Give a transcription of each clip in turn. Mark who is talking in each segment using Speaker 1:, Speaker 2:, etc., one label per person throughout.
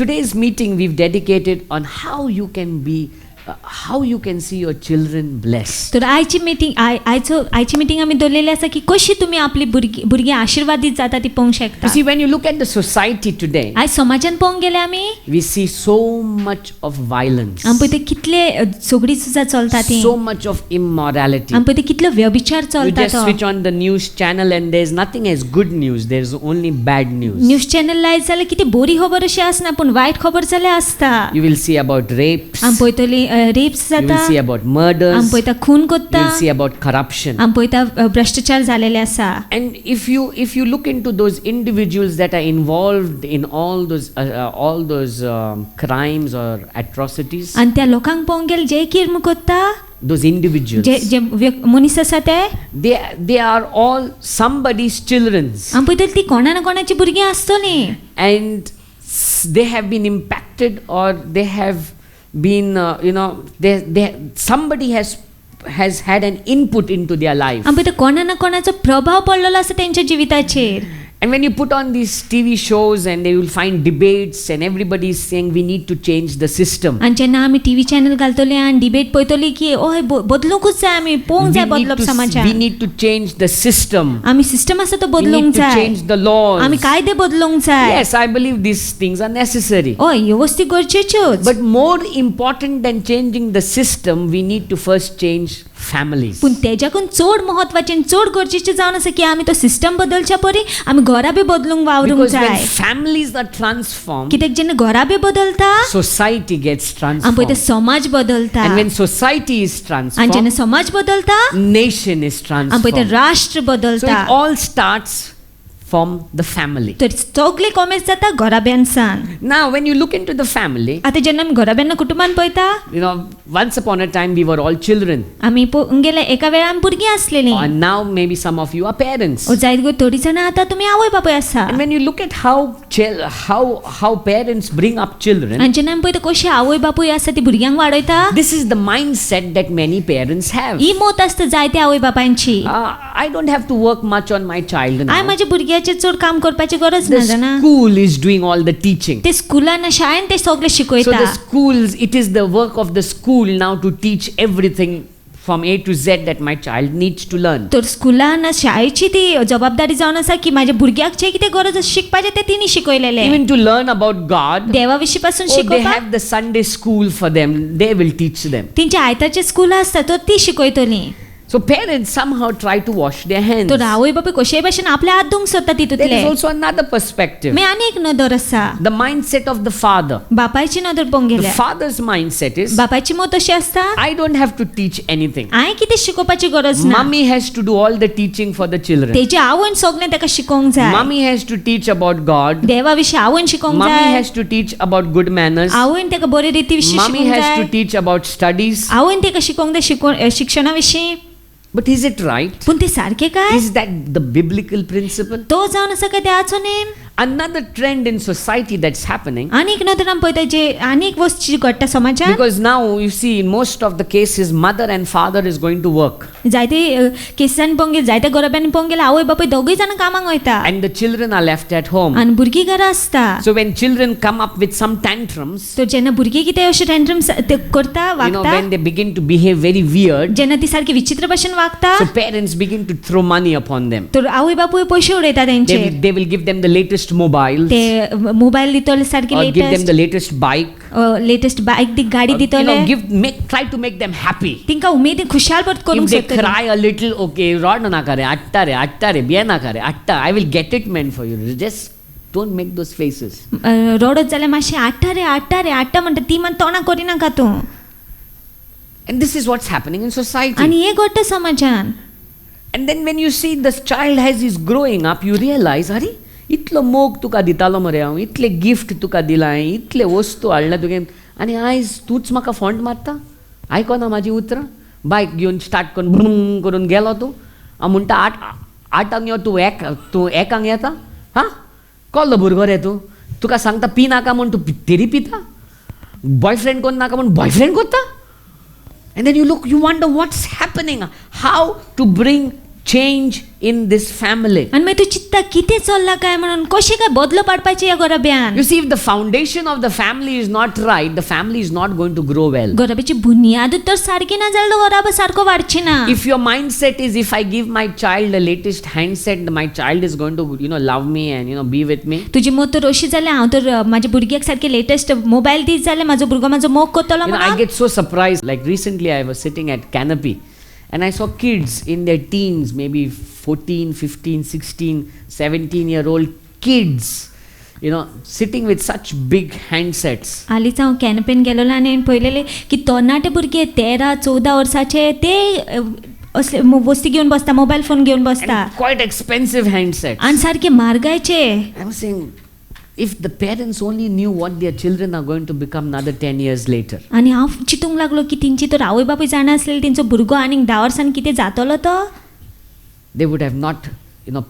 Speaker 1: today's meeting we've dedicated on how you can see your children blessed.
Speaker 2: तर आयची meeting आमी दवरलेली आसा की कशी तुमी आपली भुरगीं आशिर्वादीत जाता ती पळोवंक शकता.
Speaker 1: You see, when you look at the society today,
Speaker 2: आयज समाजान पळोवंक गेले आमी
Speaker 1: we see so much of violence,
Speaker 2: आमी पळय ते कितले झगडी सुद्दां चलता ती,
Speaker 1: so much of immorality.
Speaker 2: आमी पळय ते कितलो व्यभिचार
Speaker 1: You
Speaker 2: चलता
Speaker 1: just
Speaker 2: तो.
Speaker 1: switch on the news channel and there's nothing as good news, there's only bad news.
Speaker 2: News channel लायत जाल्यार कितें बरी खबर अशी आसना पूण वायट खबर जाल्यार आसता.
Speaker 1: You will see about rapes,
Speaker 2: आमी पळयतली रेप्स
Speaker 1: you
Speaker 2: जाता,
Speaker 1: will see about murders,
Speaker 2: आमी पळयता खून
Speaker 1: you
Speaker 2: कोत्ता,
Speaker 1: will see about corruption.
Speaker 2: आमी पळयता भ्रष्टाचार जालेले आसा.
Speaker 1: And if you look into those individuals that are involved in all those crimes or atrocities,
Speaker 2: आनी त्या लोकांक पळोवंक गेले जे किर्म कोत्ता,
Speaker 1: those individuals,
Speaker 2: जे मनीस आसा ते
Speaker 1: they are all somebody's children's,
Speaker 2: आमी पळयतली ती कोणा ना कोणाची भुरगीं आसतली
Speaker 1: and they have been impacted or they have been somebody has had an input into their life.
Speaker 2: आमी पळयता कोणा ना कोणाचो प्रभाव पडलेलो आसा तेंच्या जिविताचेर.
Speaker 1: And when you put on these TV shows and they will find debates and everybody is saying we need to change the system.
Speaker 2: आनी जेन्ना आमी टीव्ही चॅनल घालतली आनी डिबेट पळयतली की ओय बदलूंकूच जाय, आमी पळोवंक जाय बदलप समाजान.
Speaker 1: We need to change the system.
Speaker 2: आमी सिस्टम आसा तो
Speaker 1: We
Speaker 2: बदलूंक
Speaker 1: need to
Speaker 2: जाय,
Speaker 1: change the laws.
Speaker 2: आमी कायदे बदलूंक जाय.
Speaker 1: Yes, I believe these things are necessary.
Speaker 2: ओय ह्यो वस्ती गरजेच्योच.
Speaker 1: But more important than changing the system, we need to first change families.
Speaker 2: पूण तेज्याकून चड महत्वाचें चड गरजेचें जावन आसा की आमी तो सिस्टम बदलच्या परी आमी घरा बी बदलूंक वावरूंक
Speaker 1: Because when
Speaker 2: जाय.
Speaker 1: families are transformed,
Speaker 2: कित्याक जेन्ना घरा बी बदलता
Speaker 1: society gets
Speaker 2: आमी पळयता
Speaker 1: transformed.
Speaker 2: समाज बदलता,
Speaker 1: And when society is
Speaker 2: आनी
Speaker 1: transformed,
Speaker 2: जेन्ना समाज बदलता
Speaker 1: nation is
Speaker 2: आमी पळयता
Speaker 1: transformed.
Speaker 2: राष्ट्र
Speaker 1: So
Speaker 2: बदलता.
Speaker 1: it all starts from the family.
Speaker 2: तर सगळे कॉमेंट्स जाता घराब्यांसान.
Speaker 1: Now, when you look into the family,
Speaker 2: आतां जेन्ना आमी घराब्यांना कुटुंबान पळयता
Speaker 1: once upon a time we were all children,
Speaker 2: आमी पळोवंक गेले एका वेळार आमी भुरगीं आसलेलीं.
Speaker 1: and now maybe some of you are parents.
Speaker 2: जायत गो थोडी जाणां आतां तुमी आवय बापूय आसा.
Speaker 1: And when you look at how parents bring up children,
Speaker 2: आनी जेन्ना आमी पळयता कशी आवय बापूय आसा ती भुरग्यांक वाडयता,
Speaker 1: this is the mindset that many parents have.
Speaker 2: ही मोत आसता जायत्या आवय बापायची.
Speaker 1: I don't have to work much on my child now.
Speaker 2: हांवें म्हाज्या भुरग्याचेर चड काम करपाची गरज ना
Speaker 1: The
Speaker 2: जाणा.
Speaker 1: school is doing all the teaching.
Speaker 2: ते स्कुलान शाळेन ते सगळे
Speaker 1: So
Speaker 2: शिकयता.
Speaker 1: the schools, it is the work of the school now to teach everything from A to Z that my child needs to learn.
Speaker 2: तर स्कुलान शाळेची ती जबाबदारी जावन आसा की म्हाज्या भुरग्याक जे कितें गरज शिकपाचें तें तिणी शिकयलेलें.
Speaker 1: Even to learn about God,
Speaker 2: देवा विशीं पासून
Speaker 1: they
Speaker 2: शिकोवपाक
Speaker 1: have the Sunday school for them. They will teach them.
Speaker 2: तेंचे आयतारचे स्कूल आसता तर ती शिकयतली.
Speaker 1: So parents somehow try to wash their hands.
Speaker 2: तर आवय बापूय कशेय भाशेन आपले हात धुवंक सोदता
Speaker 1: There
Speaker 2: तितूंतले.
Speaker 1: is also another perspective.
Speaker 2: मागीर आनी एक नदर आसा,
Speaker 1: The mindset of the father.
Speaker 2: बापायची नदर पळोवंक
Speaker 1: The
Speaker 2: गेल्यार
Speaker 1: father's mindset is,
Speaker 2: बापायची मत अशी आसता
Speaker 1: I don't have to teach anything.
Speaker 2: हांवें कितें शिकोवपाची गरज ना.
Speaker 1: Mummy has to do all the teaching for the children.
Speaker 2: तेजे आवयन सगळें ताका शिकोवंक जाय.
Speaker 1: Mummy has to teach about God.
Speaker 2: देवा विशीं आवयन शिकोवंक
Speaker 1: Mummy
Speaker 2: जाय.
Speaker 1: has to teach about good manners.
Speaker 2: आवयन ताका बरे रिती विशीं
Speaker 1: Mummy
Speaker 2: शिकोवंक
Speaker 1: has to
Speaker 2: जाय.
Speaker 1: teach about studies.
Speaker 2: आवयन ताका शिकोवंक जाय शिक्षणा विशीं.
Speaker 1: But is it right?
Speaker 2: पूण ते सारकें काय?
Speaker 1: Is that the biblical principle?
Speaker 2: तो जावन आसा काय देवाचो name?
Speaker 1: Another trend in society that's happening,
Speaker 2: आनीक नदर आमी पळयता जे आनीक वस्त घडटा समाजान.
Speaker 1: because now you see in most of the cases mother and father is going to work
Speaker 2: जायते केसांनी पळोवंक गेले जायत्या गरोब्यांनी पळोवंक गेले आवय बापूय दोगूय जाणां कामाक वयता
Speaker 1: and the children are left at home.
Speaker 2: आनी भुरगीं घरा आसता.
Speaker 1: So when children come up with some tantrums,
Speaker 2: तर जेन्ना भुरगीं कितें अशें टेंट्रम्स करता वागता,
Speaker 1: when they begin to behave very weird,
Speaker 2: जेन्ना ती सारकी विचित्र भाशेन वागता,
Speaker 1: so parents begin to throw money upon them.
Speaker 2: तर आवय बापूय पयशे उडयता तेंचेर.
Speaker 1: They will give them the latest mobiles,
Speaker 2: ते मोबायल दितले सारकी
Speaker 1: or give them the latest bike.
Speaker 2: Latest bike दी गाडी दितले.
Speaker 1: Try to make them happy.
Speaker 2: तिंका उमेदीन खुशाल परत करूंक
Speaker 1: If they
Speaker 2: सोदतली.
Speaker 1: cry a little, okay, rod na kare, atta re, biya na kare, atta, I will get it meant for you. Just don't make those faces.
Speaker 2: रडत जाल्यार मातशें आट्टा रे आट्टा म्हणटा ती मन तोंडां करिनाका तूं.
Speaker 1: And this is what's happening in society.
Speaker 2: आनी हे घडटा समाजान.
Speaker 1: And then when you see this child as he's growing up, you realize, अरे इतलो मोग तुका दितालो मरे हांव, इतले गिफ्ट तुका दिलाय, इतले वस्तू हाडल्या तुवें, आनी आयज तूंच म्हाका फॉंट मारता, आयकना म्हाजी उतरां, बायक घेवन स्टार्ट करून ब्रुंग करून गेलो तूं, हांव म्हणटा आठांक यो तूं एकांक येता, हां कसलो भुरगो रे तूं, तुका सांगता पी नाका म्हूण तूं तरी पिता, बॉयफ्रेंड कोण नाका म्हूण बॉयफ्रेंड करता. And then you wonder what's happening, how to bring change in this family.
Speaker 2: आनी मागीर तूं चिंत्ता कितें चल्लां काय म्हणून कशें काय बदलो पाडपाचें ह्या घराब्यान.
Speaker 1: You see, if the foundation of the family is not right, the family is not going to grow well.
Speaker 2: घराब्याची बुनियादूच तर सारकी ना जाल्यार तो घराबो सारको वाडची ना.
Speaker 1: If your mindset is, if I give my child the latest handset, my child is going to, love me and, be with me.
Speaker 2: तुजी मोग तर अशी जाल्यार हांव तर म्हाज्या भुरग्याक सारके लेटेस्ट मोबायल दीत जाल्यार म्हाजो भुरगो म्हाजो मोग करतलो
Speaker 1: I
Speaker 2: म्हणून.
Speaker 1: get so surprised. Like recently, I was sitting at Canopy and I saw kids in their teens, maybe 14, 15, 16, 17-year-old kids, sitting with such big handsets.
Speaker 2: हालींच हांव कॅनपेन गेलोलो आनी हांवें पळयलेलें की तरणाटे भुरगे 13-14 वर्साचे ते असले वस्ती घेवन बसता, मोबायल फोन घेवन बसता
Speaker 1: And quite expensive handsets.
Speaker 2: आनी सारके म्हारगायचे.
Speaker 1: I was saying, if the parents only knew what their children are going to become another 10 years later.
Speaker 2: आनी हांव चिंतूंक लागलो की तेंची तर आवय बापूय जाणा आसलेली तेंचो भुरगो आनीक 10 वर्सांनी कितें जातलो तो.
Speaker 1: They would have not,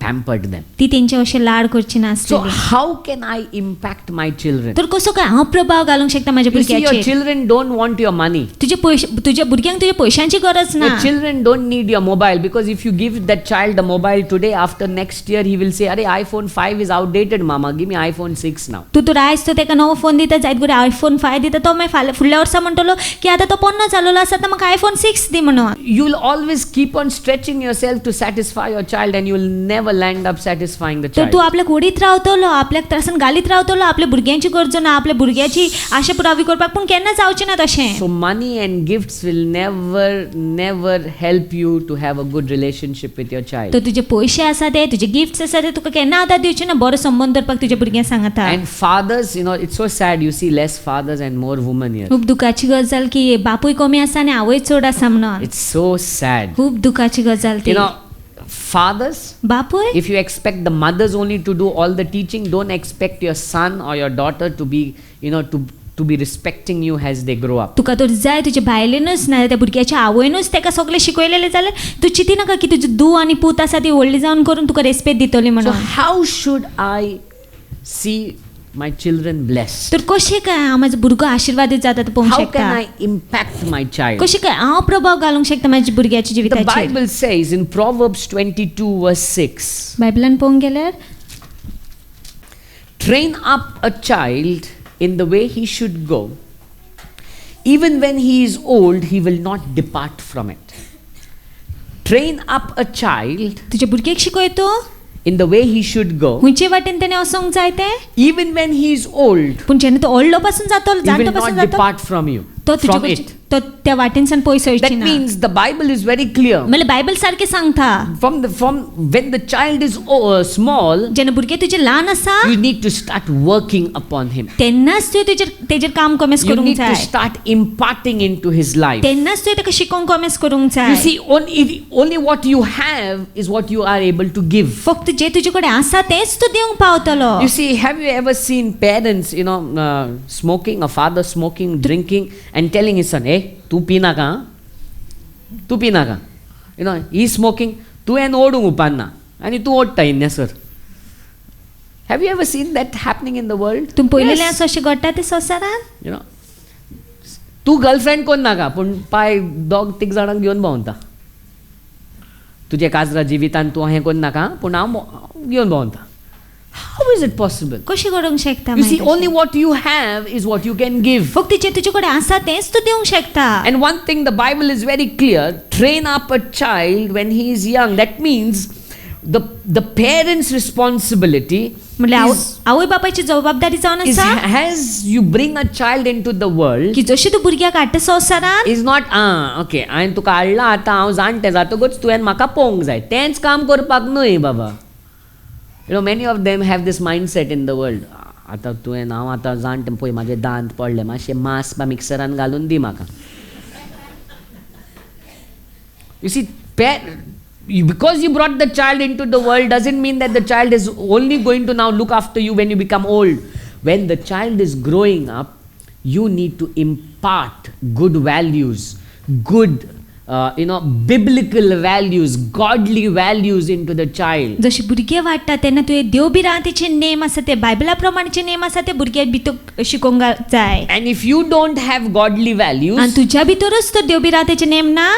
Speaker 1: pampered them.
Speaker 2: ती तेंचे अशें लाड करची
Speaker 1: So
Speaker 2: नासलेली.
Speaker 1: how can I impact my children?
Speaker 2: तर कसो काय हांव प्रभाव घालूंक शकता म्हाज्या
Speaker 1: You see, your
Speaker 2: भुरग्याचेर.
Speaker 1: children don't want your money.
Speaker 2: तुज्या भुरग्यांक तुज्या पयशांची गरज ना.
Speaker 1: Your children don't need your mobile, because if you give that child a mobile today, after next year he will say, "Arey, iPhone 5 is outdated, mama. Give me iPhone 6 now."
Speaker 2: तूं तर आयज तो तेका नवो फोन दिता जायत बरें iPhone 5 दिता तो मागीर फुडल्या वर्सा म्हणटलो की आतां तो पोन्नो जालोलो आसा आतां म्हाका iPhone 6 दी म्हणून.
Speaker 1: You'll always keep on stretching yourself to satisfy your child, and you'll never land up satisfying the
Speaker 2: तर
Speaker 1: child.
Speaker 2: तूं आपल्याक ओडीत रावतलो, आपल्याक त्रासान घालीत रावतलो, आपल्या भुरग्यांची गरजो ना, आपल्या भुरग्याची आशा पुरावी करपाक, पूण केन्ना जावचें ना तशें.
Speaker 1: So money and gifts will never help you to have a good relationship with your child.
Speaker 2: तर तुजे पयशे आसा ते, तुजे गिफ्ट्स आसा ते तुका केन्ना आदार दिवचे ना बरो संबंद दवरपाक तुज्या भुरग्यांक सांगता.
Speaker 1: And fathers, it's so sad. You see less fathers and more women here.
Speaker 2: खूब दुखाची गजाल की बापूय कमी आसा आनी आवय चड आसा म्हणून.
Speaker 1: It's so sad.
Speaker 2: खूब दुखाची गजाल ती.
Speaker 1: Fathers,
Speaker 2: बापूय
Speaker 1: if you expect the mothers only to do all the teaching, don't expect your son or your daughter to be, to be respecting you as they grow up.
Speaker 2: तुका तर जाय तुजे बायलेनूच ना त्या भुरग्याच्या आवयनूच तेका सगळें शिकयलेलें जाल्यार तूं चिंती नाका की तुजी धूव आनी पूत आसा ती व्हडली जावन करून तुका रेस्पेद दितली
Speaker 1: So
Speaker 2: म्हणून.
Speaker 1: how should I see my children blessed?
Speaker 2: तर कशें काय हांव म्हाजो भुरगो आशिर्वादीत जाता तो पळोवंक
Speaker 1: How
Speaker 2: शकता.
Speaker 1: can I impact my child?
Speaker 2: कशें काय हांव प्रभाव घालूंक शकता म्हाज्या भुरग्याच्या
Speaker 1: The
Speaker 2: जिविताचेर.
Speaker 1: Bible says in Proverbs 22 verse 6,
Speaker 2: बायबलान पळोवंक गेल्यार
Speaker 1: train up a child in the way he should go. Even when he is old, he will not depart from it. Train up a child
Speaker 2: तुज्या भुरग्याक शिकय तूं
Speaker 1: in the way he should go.
Speaker 2: खंयचे वाटेन तेणें वचोंक जाय तें.
Speaker 1: Even when he is old,
Speaker 2: पूण जेन्ना तो व्हडलो पासून जातलो
Speaker 1: he
Speaker 2: जाणटो
Speaker 1: will
Speaker 2: पासून
Speaker 1: not
Speaker 2: जातलो
Speaker 1: depart from you,
Speaker 2: तो तुजे
Speaker 1: from
Speaker 2: कडच्यान
Speaker 1: it.
Speaker 2: तो त्या वाटेनसान पयस
Speaker 1: That
Speaker 2: वयची ना.
Speaker 1: means the Bible is very clear.
Speaker 2: म्हणल्यार बायबल सारकें सांगता
Speaker 1: From when the child is small,
Speaker 2: जेन्ना भुरगें तुजें ल्हान आसा
Speaker 1: you need to start working upon him.
Speaker 2: तेन्नाच तुवें तेजेर काम कमेस
Speaker 1: You
Speaker 2: करूंक
Speaker 1: need to
Speaker 2: जाय.
Speaker 1: start imparting into his life.
Speaker 2: तेन्नाच तुवें ताका शिकोवंक कमेस करूंक
Speaker 1: You
Speaker 2: जाय.
Speaker 1: see, only what you have is what you are able to give.
Speaker 2: फक्त जे तुजे कडेन आसा तेंच तूं दिवंक पावतलो.
Speaker 1: You see, have you ever seen parents, smoking, a father smoking, drinking, and telling his son, "Hey, tu pina ka? Tu pina ka?" He's smoking. Tu en odung upanna, and tu otta inne sir. Have you ever seen that happening in the world?
Speaker 2: तुम पळयलेलें
Speaker 1: Yes.
Speaker 2: आसा अशें घडटा तें संवसारान.
Speaker 1: तू girlfriend कोण नाका पूण पाय दोग तीग जाणांक घेवन भोंवता. तुजे काजरा जिवितान तूं हें कोण नाका पूण हांव घेवन भोंवता. How is it possible?
Speaker 2: कशें करूंक शकता
Speaker 1: You see,
Speaker 2: मागीर
Speaker 1: only
Speaker 2: तशें?
Speaker 1: what you have is what you can give.
Speaker 2: फक्त जे तुजे कडेन आसा तेंच तूं दिवंक शकता.
Speaker 1: And one thing the Bible is very clear, train up a child when he is young. That means the parents' responsibility
Speaker 2: म्हणल्यार
Speaker 1: is,
Speaker 2: आवय बापायची जबाबदारी जावन
Speaker 1: is
Speaker 2: आसा
Speaker 1: as you bring a child into the world,
Speaker 2: की जशें तूं भुरग्याक हाडटा संवसारान
Speaker 1: is not okay, हांवें तुका हाडला आतां हांव जाणटें जातकूच तुवें म्हाका पळोवंक जाय तेंच काम करपाक न्हय बाबा. Many of them have this mindset in the world. आतां तुवें हांव आतां जाणटें पळय म्हाजें दांत पडले मातशें मांस बा मिक्सरान घालून दी म्हाका. You see, because you brought the child into the world doesn't mean that the child is only going to now look after you when you become old. When the child is growing up, you need to impart good values, good biblical values, godly values into the child.
Speaker 2: जशें भुरगे वाडटा तेन्ना तुवें देव बिरांतीचे name आसा ते बायबला प्रमाणेचे name आसा ते भुरग्याक भितर शिकोवंक जाय.
Speaker 1: And if you don't have godly values,
Speaker 2: आनी तुज्या भितरच तर देव बिरांतीचे नेम ना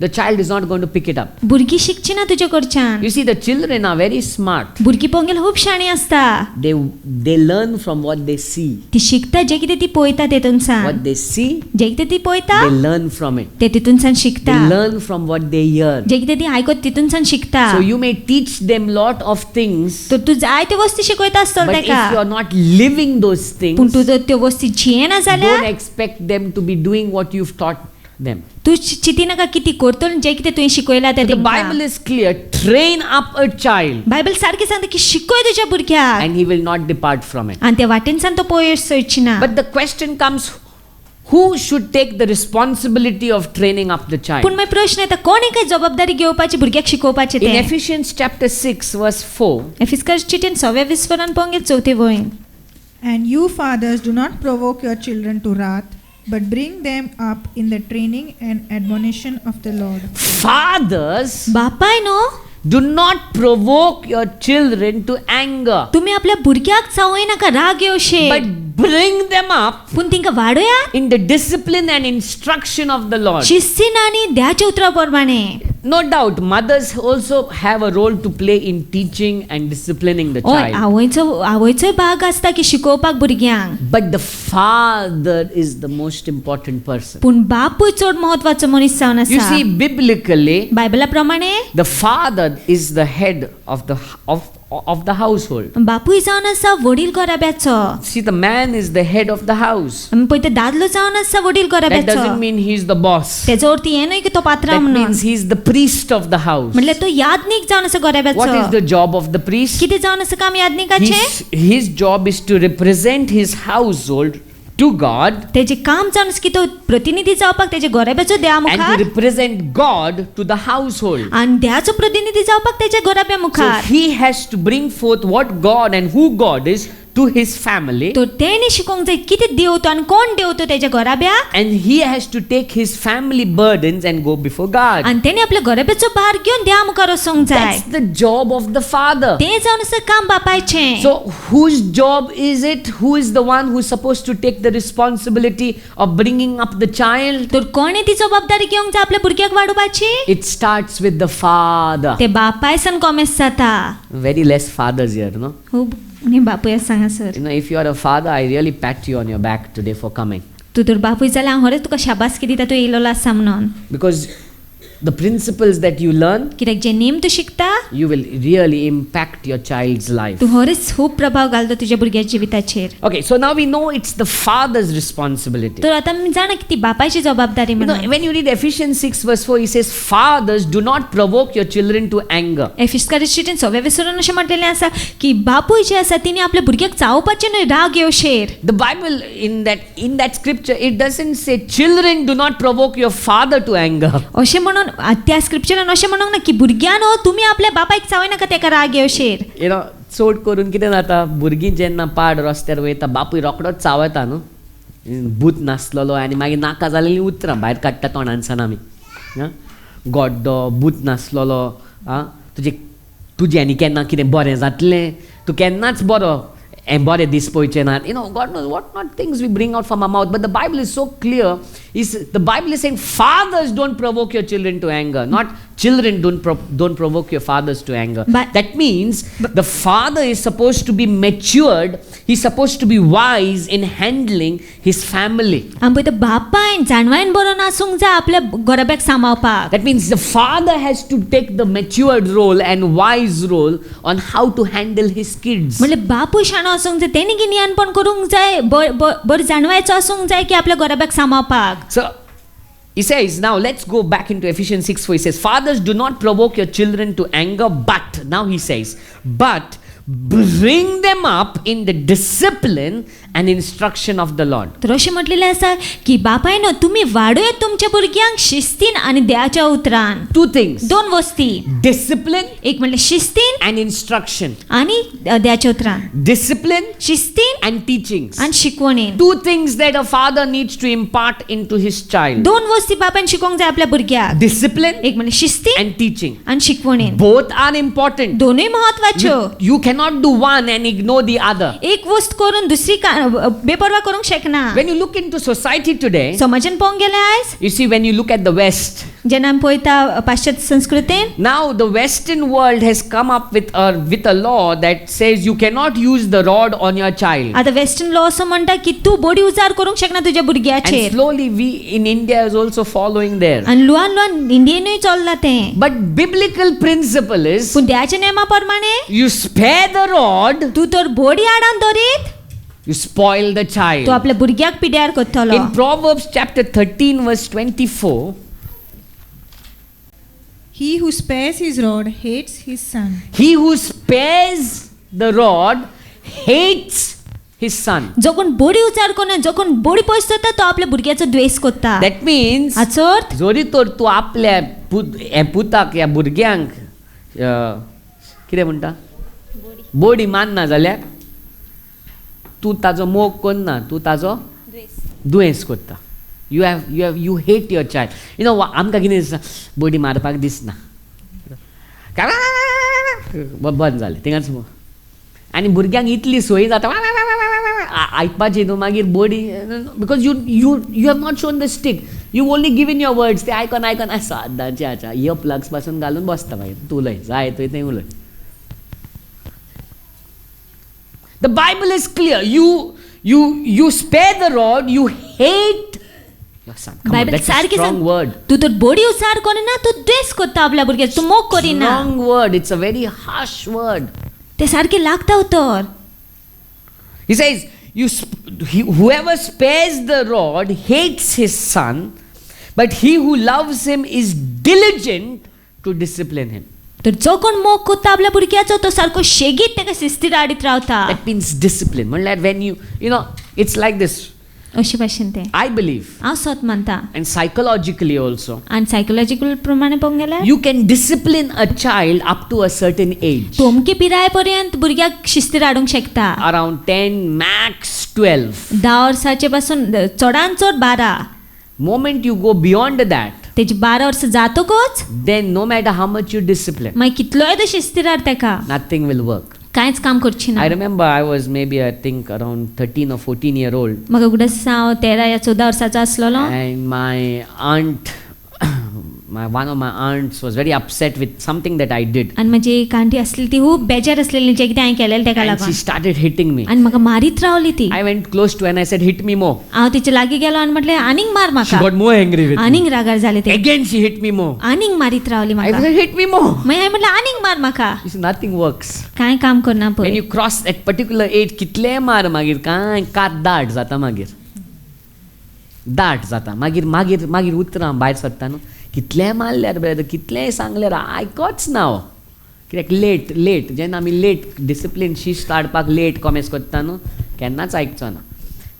Speaker 1: the child is not going to pick it up.
Speaker 2: भुरगीं शिकची ना तुजे कडच्यान.
Speaker 1: You see, the children are very smart.
Speaker 2: भुरगीं पोंगेल खूब शाणी आसता.
Speaker 1: They learn from what they see.
Speaker 2: ती शिकता जे कितें ती पळयता तेतून सान.
Speaker 1: What they see,
Speaker 2: जे कितें ती पळयता
Speaker 1: they learn from it.
Speaker 2: ते तितून सान शिकता.
Speaker 1: They learn from what they hear.
Speaker 2: जे कितें ती आयकत तितून सान शिकता.
Speaker 1: So you may teach them lot of things,
Speaker 2: तर तू जाय त्यो वस्ती शिकयता आसतलो
Speaker 1: but if you
Speaker 2: तेका.
Speaker 1: are not living those
Speaker 2: पूण
Speaker 1: things,
Speaker 2: तू जर त्यो वस्ती जियेना
Speaker 1: don't
Speaker 2: जाल्यार
Speaker 1: expect them to be doing what you've taught them.
Speaker 2: तू चिंती नाका की ती करतलो जे कितें तुवें शिकयला ते
Speaker 1: The Bible is clear. Train up a child
Speaker 2: Bible सारकें सांगता की शिकय तुज्या भुरग्याक
Speaker 1: and he will not depart from it.
Speaker 2: आनी त्या वाटेन सान तो पयर सरची ना.
Speaker 1: But the question comes, who should take the responsibility of training up the child?
Speaker 2: पूण मागीर प्रश्न येता कोणे काय जबाबदारी घेवपाची भुरग्याक शिकोवपाचें
Speaker 1: In
Speaker 2: तें.
Speaker 1: Ephesians chapter 6 verse 4,
Speaker 2: एफिसकार चिठीन 6:20 पोंगेल 4 वळीन.
Speaker 3: And you fathers, do not provoke your children to wrath, but bring them up in the training and admonition of the Lord.
Speaker 1: fathers,
Speaker 2: बापाय न्हू
Speaker 1: do not provoke your children to anger,
Speaker 2: तुमी आपल्या भुरग्याक चावय नाका राग येवशे,
Speaker 1: but bring them up
Speaker 2: पूण तिंका वाडोया
Speaker 1: in the discipline and instruction of the Lord.
Speaker 2: शिस्तीन आनी ध्याच्या उतरा प्रमाणे.
Speaker 1: No doubt, mothers also have a role to play in teaching and disciplining the
Speaker 2: हय
Speaker 1: child.
Speaker 2: आवयचो भाग आसता की शिकोवपाक भुरग्यांक.
Speaker 1: But the father is the most important person.
Speaker 2: पूण बापूय चड महत्वाचो मनीस जावन
Speaker 1: You
Speaker 2: आसा.
Speaker 1: see, biblically,
Speaker 2: बायबला प्रमाणे
Speaker 1: the father is the head of the household.
Speaker 2: बापूय जावन आसा वडील घराब्याचो.
Speaker 1: See, the man is the head of the house.
Speaker 2: पळय ते दादलो जावन आसा वडील
Speaker 1: That
Speaker 2: घराब्याचो.
Speaker 1: doesn't mean he's the boss.
Speaker 2: तेजो अर्थ हे न्हय की तो पात्रा
Speaker 1: That
Speaker 2: म्हणून.
Speaker 1: means he's the priest of the house.
Speaker 2: म्हणल्यार तो यादनीक जावन आसा
Speaker 1: What is
Speaker 2: घराब्याचो.
Speaker 1: the job of the priest?
Speaker 2: कितें जावन आसा काम यादनिकाचे?
Speaker 1: His job is to represent his household to God
Speaker 2: तेजे काम जावन आसा की तो प्रतिनिधी जावपाक तेजे घराब्याचो देवा
Speaker 1: and to
Speaker 2: मुखार
Speaker 1: represent God to the household.
Speaker 2: आनी देवाचो प्रतिनिधी जावपाक तेजे घराब्या
Speaker 1: So
Speaker 2: मुखार.
Speaker 1: he has to bring forth what God and who God is to his family,
Speaker 2: तो तेणी शिकोवंक जाय कितें देवतो आनी कोण देवतो तेज्या घराब्या.
Speaker 1: and he has to take his family burdens and go before God.
Speaker 2: आनी तेणी आपल्या घराब्याचो भार घेवन देवा मुखार वचोंक जाय.
Speaker 1: That's the job of the father.
Speaker 2: तें जावन आसा काम बापायचें.
Speaker 1: So whose job is it? Who is the one who's supposed to take the responsibility of bringing up the child?
Speaker 2: तर कोणे ती जबाबदारी घेवंक जाय आपल्या भुरग्याक वाडोवपाची?
Speaker 1: It starts with the father.
Speaker 2: ते बापाय सान कॉमेस जाता.
Speaker 1: Very less fathers here, no?
Speaker 2: खूब न्ही बापूय आसा हांगासर.
Speaker 1: You know, if you are a father, I really pat you on your back today for coming.
Speaker 2: तू तर बापूय जाल्यार हांव खरेंच तुका शाबासकी दिता तूं येयलोलो आसा म्हणून.
Speaker 1: Because the principles that you learn,
Speaker 2: कित्याक जे नेम तूं शिकता
Speaker 1: you will really impact your child's life.
Speaker 2: तूं खरेंच खूब प्रभाव घालता तुज्या भुरग्याच्या जिविताचेर.
Speaker 1: Okay, so now we know it's the father's responsibility.
Speaker 2: तर आतां आमी जाणा की ती बापायची जबाबदारी
Speaker 1: You know,
Speaker 2: म्हणून.
Speaker 1: when you read Ephesians 6 verse 4, he says, fathers, do not provoke your children to anger.
Speaker 2: एफिसकार चिठीन 6 अशें म्हटलेलें आसा की बापूय जे आसा तिणी आपल्या भुरग्याक चावोवपाचें न्हय राग येवशेर.
Speaker 1: The Bible, in that scripture, it doesn't say, children, do not provoke your father to anger.
Speaker 2: अशें म्हणून त्या स्क्रिप्चरान अशें म्हणूंक ना की भुरग्यानो तुमी आपल्या बापायक चावय नाका तेका राग येवशेर.
Speaker 1: You know, चड करून कितें जाता, भुरगीं जेन्ना पाड रस्त्यार वयता, बापूय रोकडोच चावयता न्हू, भूत नासलेलो आनी मागीर नाका जालेलीं उतरां भायर काडटा तोंडानसान आमी. गड्डो, भूत नासलेलो, तुजें आनी केन्ना कितें बरें जातलें, तूं केन्नाच बरो हें बरें दीस पळोवचें नात. You know, God knows what not things we bring out from our mouth, but the Bible is so clear. The Bible is saying, fathers, don't provoke your children to anger, not children don't provoke your fathers to anger.
Speaker 2: But-
Speaker 1: That means the father is supposed to be matured, he's supposed to be wise in handling his family.
Speaker 2: आमी पळय तो बापायन जाणवायन बरो नासूंक जाय आपल्या घराब्याक सांबाळपाक.
Speaker 1: That means the father has to take the matured role and wise role on how to handle his kids.
Speaker 2: म्हणल्यार बापूय शाणो आसूंक जाय, तेणी गिन्यानपण करूंक जाय, बरो जाणवायचो आसूंक जाय की आपल्या घराब्याक सांबाळपाक.
Speaker 1: So he says, now let's go back into Ephesians 6 where he says, fathers, do not provoke your children to anger, but, now he says, but bring them up in the discipline and instruction of the Lord.
Speaker 2: तर अशें म्हटलेलें आसा की बापायनो तुमी वाडोयत तुमच्या भुरग्यांक शिस्तीन आनी देवाच्या उतरान.
Speaker 1: Two things,
Speaker 2: 2 वस्ती.
Speaker 1: discipline
Speaker 2: एक म्हणल्यार शिस्तीन
Speaker 1: and instruction.
Speaker 2: आनी देवाच्या उतरान.
Speaker 1: Discipline
Speaker 2: शिस्तीन
Speaker 1: and teachings.
Speaker 2: आनी शिकवणेन.
Speaker 1: Two things that a father needs to impart into his child.
Speaker 2: 2 वस्ती बापायन शिकोवंक जाय आपल्या भुरग्याक.
Speaker 1: Discipline
Speaker 2: एक म्हणल्यार शिस्तीन
Speaker 1: and teaching.
Speaker 2: आनी शिकवणेन.
Speaker 1: Both are important.
Speaker 2: दोनूय महत्वाच्यो.
Speaker 1: You cannot do one and ignore the other.
Speaker 2: एक वस्त करून दुसरी बेपरवा करूंक शकना.
Speaker 1: When you look into society today,
Speaker 2: समाजान पळोवंक गेले आयज
Speaker 1: you see, when you look at the West,
Speaker 2: जेन्ना आमी पळयता पाश्चात्य संस्कृतीन,
Speaker 1: now the Western world has come up with a law that says you cannot use the rod on your child.
Speaker 2: आता western law असो म्हणटा की तूं बॉडी उजार करूंक शकना तुज्या
Speaker 1: And
Speaker 2: भुरग्याचेर.
Speaker 1: slowly we in India is also following there.
Speaker 2: आनी ल्हान ल्हान इंडियेनूय चल्लां तें.
Speaker 1: But biblical principle is
Speaker 2: पूण देवाच्या नेमा प्रमाणे
Speaker 1: you spare the rod,
Speaker 2: तूं तर बॉडी आडान दरीत,
Speaker 1: you spoil the
Speaker 2: तूं
Speaker 1: child.
Speaker 2: आपल्या भुरग्याक पिड्यार करतलो.
Speaker 1: In Proverbs chapter 13 verse 24,
Speaker 3: He who spares his rod hates his son.
Speaker 1: he who spares the rod hates his son.
Speaker 2: जो कोण बॉडी उजार करना, जो कोण बॉडी पयस करता तो आपल्या भुरग्याचो द्वेष करता.
Speaker 1: That means
Speaker 2: हाचो अर्थ
Speaker 1: जरी तर तूं आपल्या पुताक या भुरग्यांक कितें म्हणटा बॉडी मानना जाल्यार तूं ताजो मोग करना, तूं ताजो दुयेंस करता. You hate your child. You know आमकां कितें दिसता बॉडी मारपाक दिसना, बंद जालें थिंगाच. आनी भुरग्यांक इतली संवय जाता आयकपाची न्हू मागीर body, because you have not shown the stick, you only given your words. ते आयकन सदांचे हाच्या इयर प्लग्स पासून घालून बसता मागीर तूं उलय जाय थंय उलय. The Bible is clear. You spare the rod, you hate your son. Come on,
Speaker 2: Bible
Speaker 1: that's a
Speaker 2: सारकी
Speaker 1: strong word.
Speaker 2: तूं तर बॉडी उजार करना, तूं द्वेष करता आपल्या भुरग्याचो, तूं मोग करिना.
Speaker 1: Strong word. It's a very harsh word.
Speaker 2: ते सारखे लागता उतर.
Speaker 1: He says, whoever spares the rod hates his son, but he who loves him is diligent to discipline him.
Speaker 2: तर जो कोण मोग करता आपल्या भुरग्याचो तो सारको शेगीत तेका शिस्तीत हाडीत रावता.
Speaker 1: That means discipline. म्हणल्यार when you know, it's like this.
Speaker 2: अशे भाशेन तें
Speaker 1: I believe,
Speaker 2: हांव सत मानता.
Speaker 1: and psychologically also,
Speaker 2: आनी सायकोलॉजिकल प्रमाणे पळोवंक गेल्यार
Speaker 1: you can discipline a child up to a certain age.
Speaker 2: तूं अमके पिराये पर्यंत भुरग्याक शिस्तीत हाडूंक शकता.
Speaker 1: Around 10, max 12.
Speaker 2: 10 वर्साचे पासून चडांत चड 12.
Speaker 1: Moment you go beyond that,
Speaker 2: तेजी 12 वर्सां जातकच
Speaker 1: then no matter how much you discipline,
Speaker 2: मागीर कितलोय तो शिस्तीत हाड तेका
Speaker 1: nothing will work.
Speaker 2: कांयच काम करची ना.
Speaker 1: I remember I was maybe I think around 13 or 14-year-old,
Speaker 2: म्हाका उगडास हांव 13 या 14 वर्साचो आसलोलो
Speaker 1: and my aunt, one of my aunts was very upset with something that I did,
Speaker 2: आनी म्हजी एक आंटी आसली ती खूब बेजार आसलेली जें कितें हांवें केलेलें तेका
Speaker 1: and
Speaker 2: लागून.
Speaker 1: she started hitting me.
Speaker 2: आनी म्हाका मारीत रावली ती.
Speaker 1: I went close to her and I said, hit me more.
Speaker 2: हांव तिचे लागीं गेलो आनी म्हटलें आनीक मार
Speaker 1: She
Speaker 2: म्हाका.
Speaker 1: got more angry with me.
Speaker 2: आनीक रागार जाले ते.
Speaker 1: Again she hit me more.
Speaker 2: आनीक मारीत रावली
Speaker 1: I
Speaker 2: म्हाका.
Speaker 1: said, hit me more.
Speaker 2: मागीर हांवें म्हटलें आनीक मार म्हाका.
Speaker 1: You see, nothing works.
Speaker 2: कांय काम करना
Speaker 1: When
Speaker 2: पळय.
Speaker 1: you cross that particular age, कितले मार मागीर कांय कात दाट जाता मागीर. दाट जाता मागीर मागीर मागीर उतरां भायर सरता न्हू. कितले मारल्यार ब्रदर, कितलेय सांगल्यार आयकोच ना हांव. कित्याक लेट जेन्ना आमी लेट डिसिप्लीन शिस्त हाडपाक लेट कॉमेस करता न्हू, केन्नाच आयकचो ना.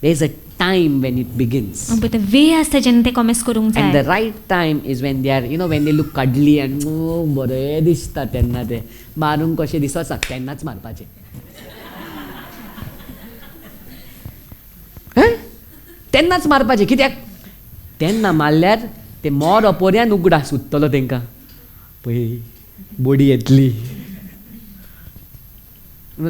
Speaker 1: There is a time when it begins.
Speaker 2: पळय ते वेळ आसता जेन्ना ते कॉमेस करूंक
Speaker 1: And
Speaker 2: जाय.
Speaker 1: the right time is when they are, when they look cuddly and बरें दिसता तेन्ना ते मारूंक कशें दिसता तेन्नाच मारपाचें. तेन्नाच मारपाचें. कित्याक तेन्ना मारल्यार ते मोर पर्यान उगडास उरतलो तेंकां. पळय बॉडी येतली.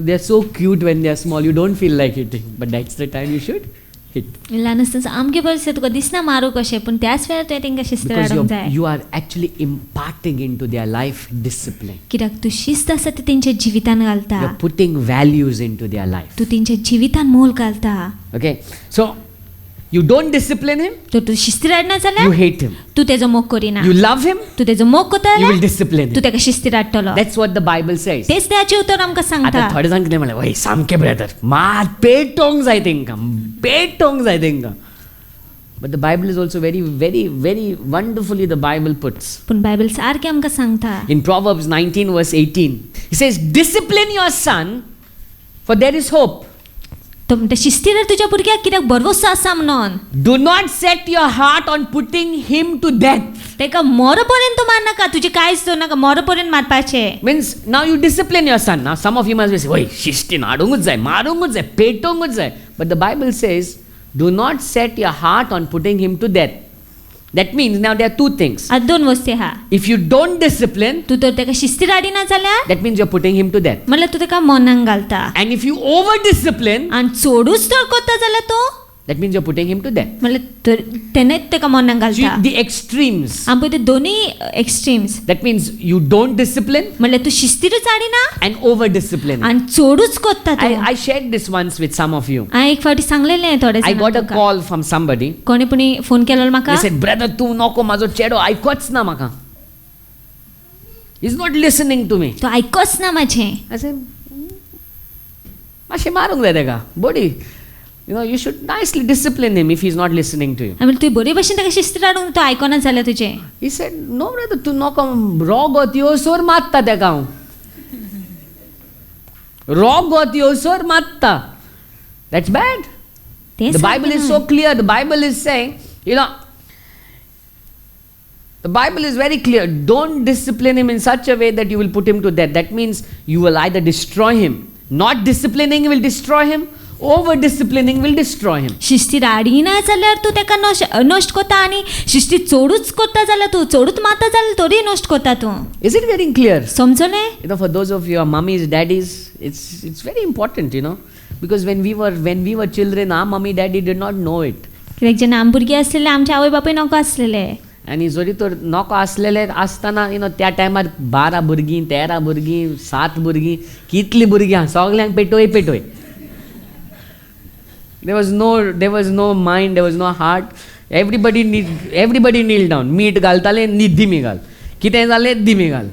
Speaker 1: They are so cute when they are small. You don't feel like hitting, but that's the time you should hit.
Speaker 2: ल्हान आसतना आमगे परिस्थिती तुका दिसना मारूं कशें, पूण त्याच वेळार तुवें तेंकां शिस्त
Speaker 1: Because
Speaker 2: हाडूंक जाय.
Speaker 1: you are actually imparting into their life discipline.
Speaker 2: कित्याक तूं शिस्त आसा ती तेंच्या जिवितान घालता.
Speaker 1: You're putting values into their life.
Speaker 2: तूं तेंच्या जिवितान मोल घालता.
Speaker 1: Okay? So, you don't discipline him,
Speaker 2: तर तूं शिस्तीत हाडना
Speaker 1: you
Speaker 2: जाल्यार
Speaker 1: hate him.
Speaker 2: तूं तेजो मोग करिना.
Speaker 1: You love him,
Speaker 2: तूं तेजो मोग करता
Speaker 1: you will
Speaker 2: जाल्यार
Speaker 1: discipline
Speaker 2: तूं
Speaker 1: him.
Speaker 2: तेका शिस्तीत हाडटलो.
Speaker 1: That's what the Bible says.
Speaker 2: तेच त्याचें उतर आमकां
Speaker 1: आता
Speaker 2: सांगता.
Speaker 1: थोडे जाण कितें म्हणलें, वय सामकें ब्रदर, मात पेटोवंक जाय तेंकां, पेटोवंक जाय तेंकां. But the Bible is also very, very, very wonderfully the Bible puts.
Speaker 2: पूण बायबल सारकें आमकां सांगता.
Speaker 1: In Proverbs 19 verse 18, he says, discipline your son, for there is hope.
Speaker 2: तो म्हणटा शिस्तीत हाड तुज्या भुरग्याक कित्याक भरवोसो आसा म्हणून.
Speaker 1: Do not set your heart on putting him to death.
Speaker 2: तेका मोरो पर्यंत मार नाका, तुजें कांयच दवरनाका, मोरो पर्यंत मारपाचें.
Speaker 1: Means now you discipline your son. Now some of you must be saying, wait, शिस्तीन हाडूंकूच जाय, मारूंकूच जाय, पेटोवंकूच जाय. But the Bible says, do not set your heart on putting him to death. That means now there are two things.
Speaker 2: आतां दोन वस्ती आहा.
Speaker 1: If you don't discipline,
Speaker 2: तूं तर ताका शिस्तीर हाडिना जाल्यार
Speaker 1: that means you're putting him to death.
Speaker 2: म्हणल्यार तूं ताका मनाक घालता.
Speaker 1: And if you over discipline,
Speaker 2: आनी चोडूच तर कोत्ता जाल्यार तूं
Speaker 1: that means you're putting him to death.
Speaker 2: म्हणल्यार तेणेच ताका मनाक
Speaker 1: See,
Speaker 2: घालता.
Speaker 1: the extremes.
Speaker 2: आमी पळय ते दोनूय extremes.
Speaker 1: That means you don't discipline
Speaker 2: म्हणल्यार तूं शिस्तीरूच हाडिना
Speaker 1: and over discipline.
Speaker 2: आनी चोडूच कोत्ता तूं.
Speaker 1: I shared this once with some of you.
Speaker 2: हांवें एक फावटी सांगलेलें थोडे
Speaker 1: I got a call from somebody.
Speaker 2: कोणी पुणी फोन केलो म्हाका.
Speaker 1: They said, brother, तू नको माझो चेडो आयकोच ना म्हाका. He's not listening to me.
Speaker 2: तो आयकोच ना माझें.
Speaker 1: I said, मातशें मारूंक जाय तेका. बडी. You know, you should nicely discipline him if he's not listening to you.
Speaker 2: हांवें तुवें बरे भशेन ताका शिस्तीर हाडूंक तो आयकोना जाल्यार तुजें.
Speaker 1: He said, no brother, तू नको रोगोत येवसोर मारता तेका हांव. रोगोत येवसोर मारता. That's bad.
Speaker 2: तें
Speaker 1: The Bible is so
Speaker 2: सारकें
Speaker 1: clear. The Bible is saying, you know, the Bible is very clear. Don't discipline him in such a way that you will put him to death. That means you will either destroy him. Not disciplining will destroy him. Over disciplining will destroy him.
Speaker 2: शिस्तीर हाडिना जाल्यार तूं ताका नश्ट कोत्ता आनी शिस्तीर चोडूच कोत्ता जाल्यार तूं चोडूच मारता जाल्यार तोरी नश्ट कोत्ता तूं.
Speaker 1: Is it getting clear?
Speaker 2: समजलें?
Speaker 1: You know, for those of you who are mummies, daddies, it's very important, you know, because when we were children, our mummy, daddy did not know it.
Speaker 2: कित्याक जेन्ना आमी भुरगीं आसलेले आमचे आवय बापूय नॉको आसलेले.
Speaker 1: आनी जरी तर नॉको आसलेले आसतना यू नो त्या टायमार 12 भुरगीं 13 भुरगीं 7 भुरगीं कितलीं भुरगीं सगल्यांक पेटोय. There was no mind, there was no heart. Everybody kneel down. मीठ घालताले न्ही दिमी घाल. कितें जालें दिमी घाल.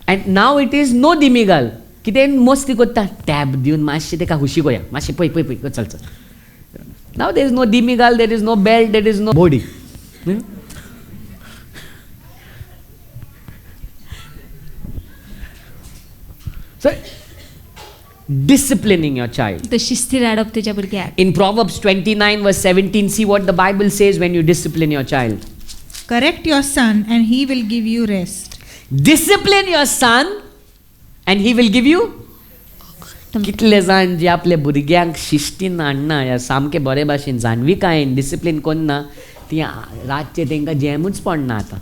Speaker 1: And now it is no दिमी घाल. कितें मस्ती कोत्ता टॅब दिवन मातशें तेका हुशी कोया. मातशें पळय चल. Now there is no दिमी घाल, there is no belt, there is no body. So disciplining your child.
Speaker 2: तो शिस्तीर हाडप तुज्या भुरग्याक.
Speaker 1: In Proverbs 29 verse 17, see what the Bible says when you discipline your child.
Speaker 3: Correct your son, and he will give you rest.
Speaker 1: Discipline your son and he will give you. कितले जाण जे आपले भुरग्यांक शिस्तीन हाडना या सामके बरे भाशेन जानविकायेन डिसिप्लीन कोन्ना ती रातचे तांकां जेमूच पडना आतां.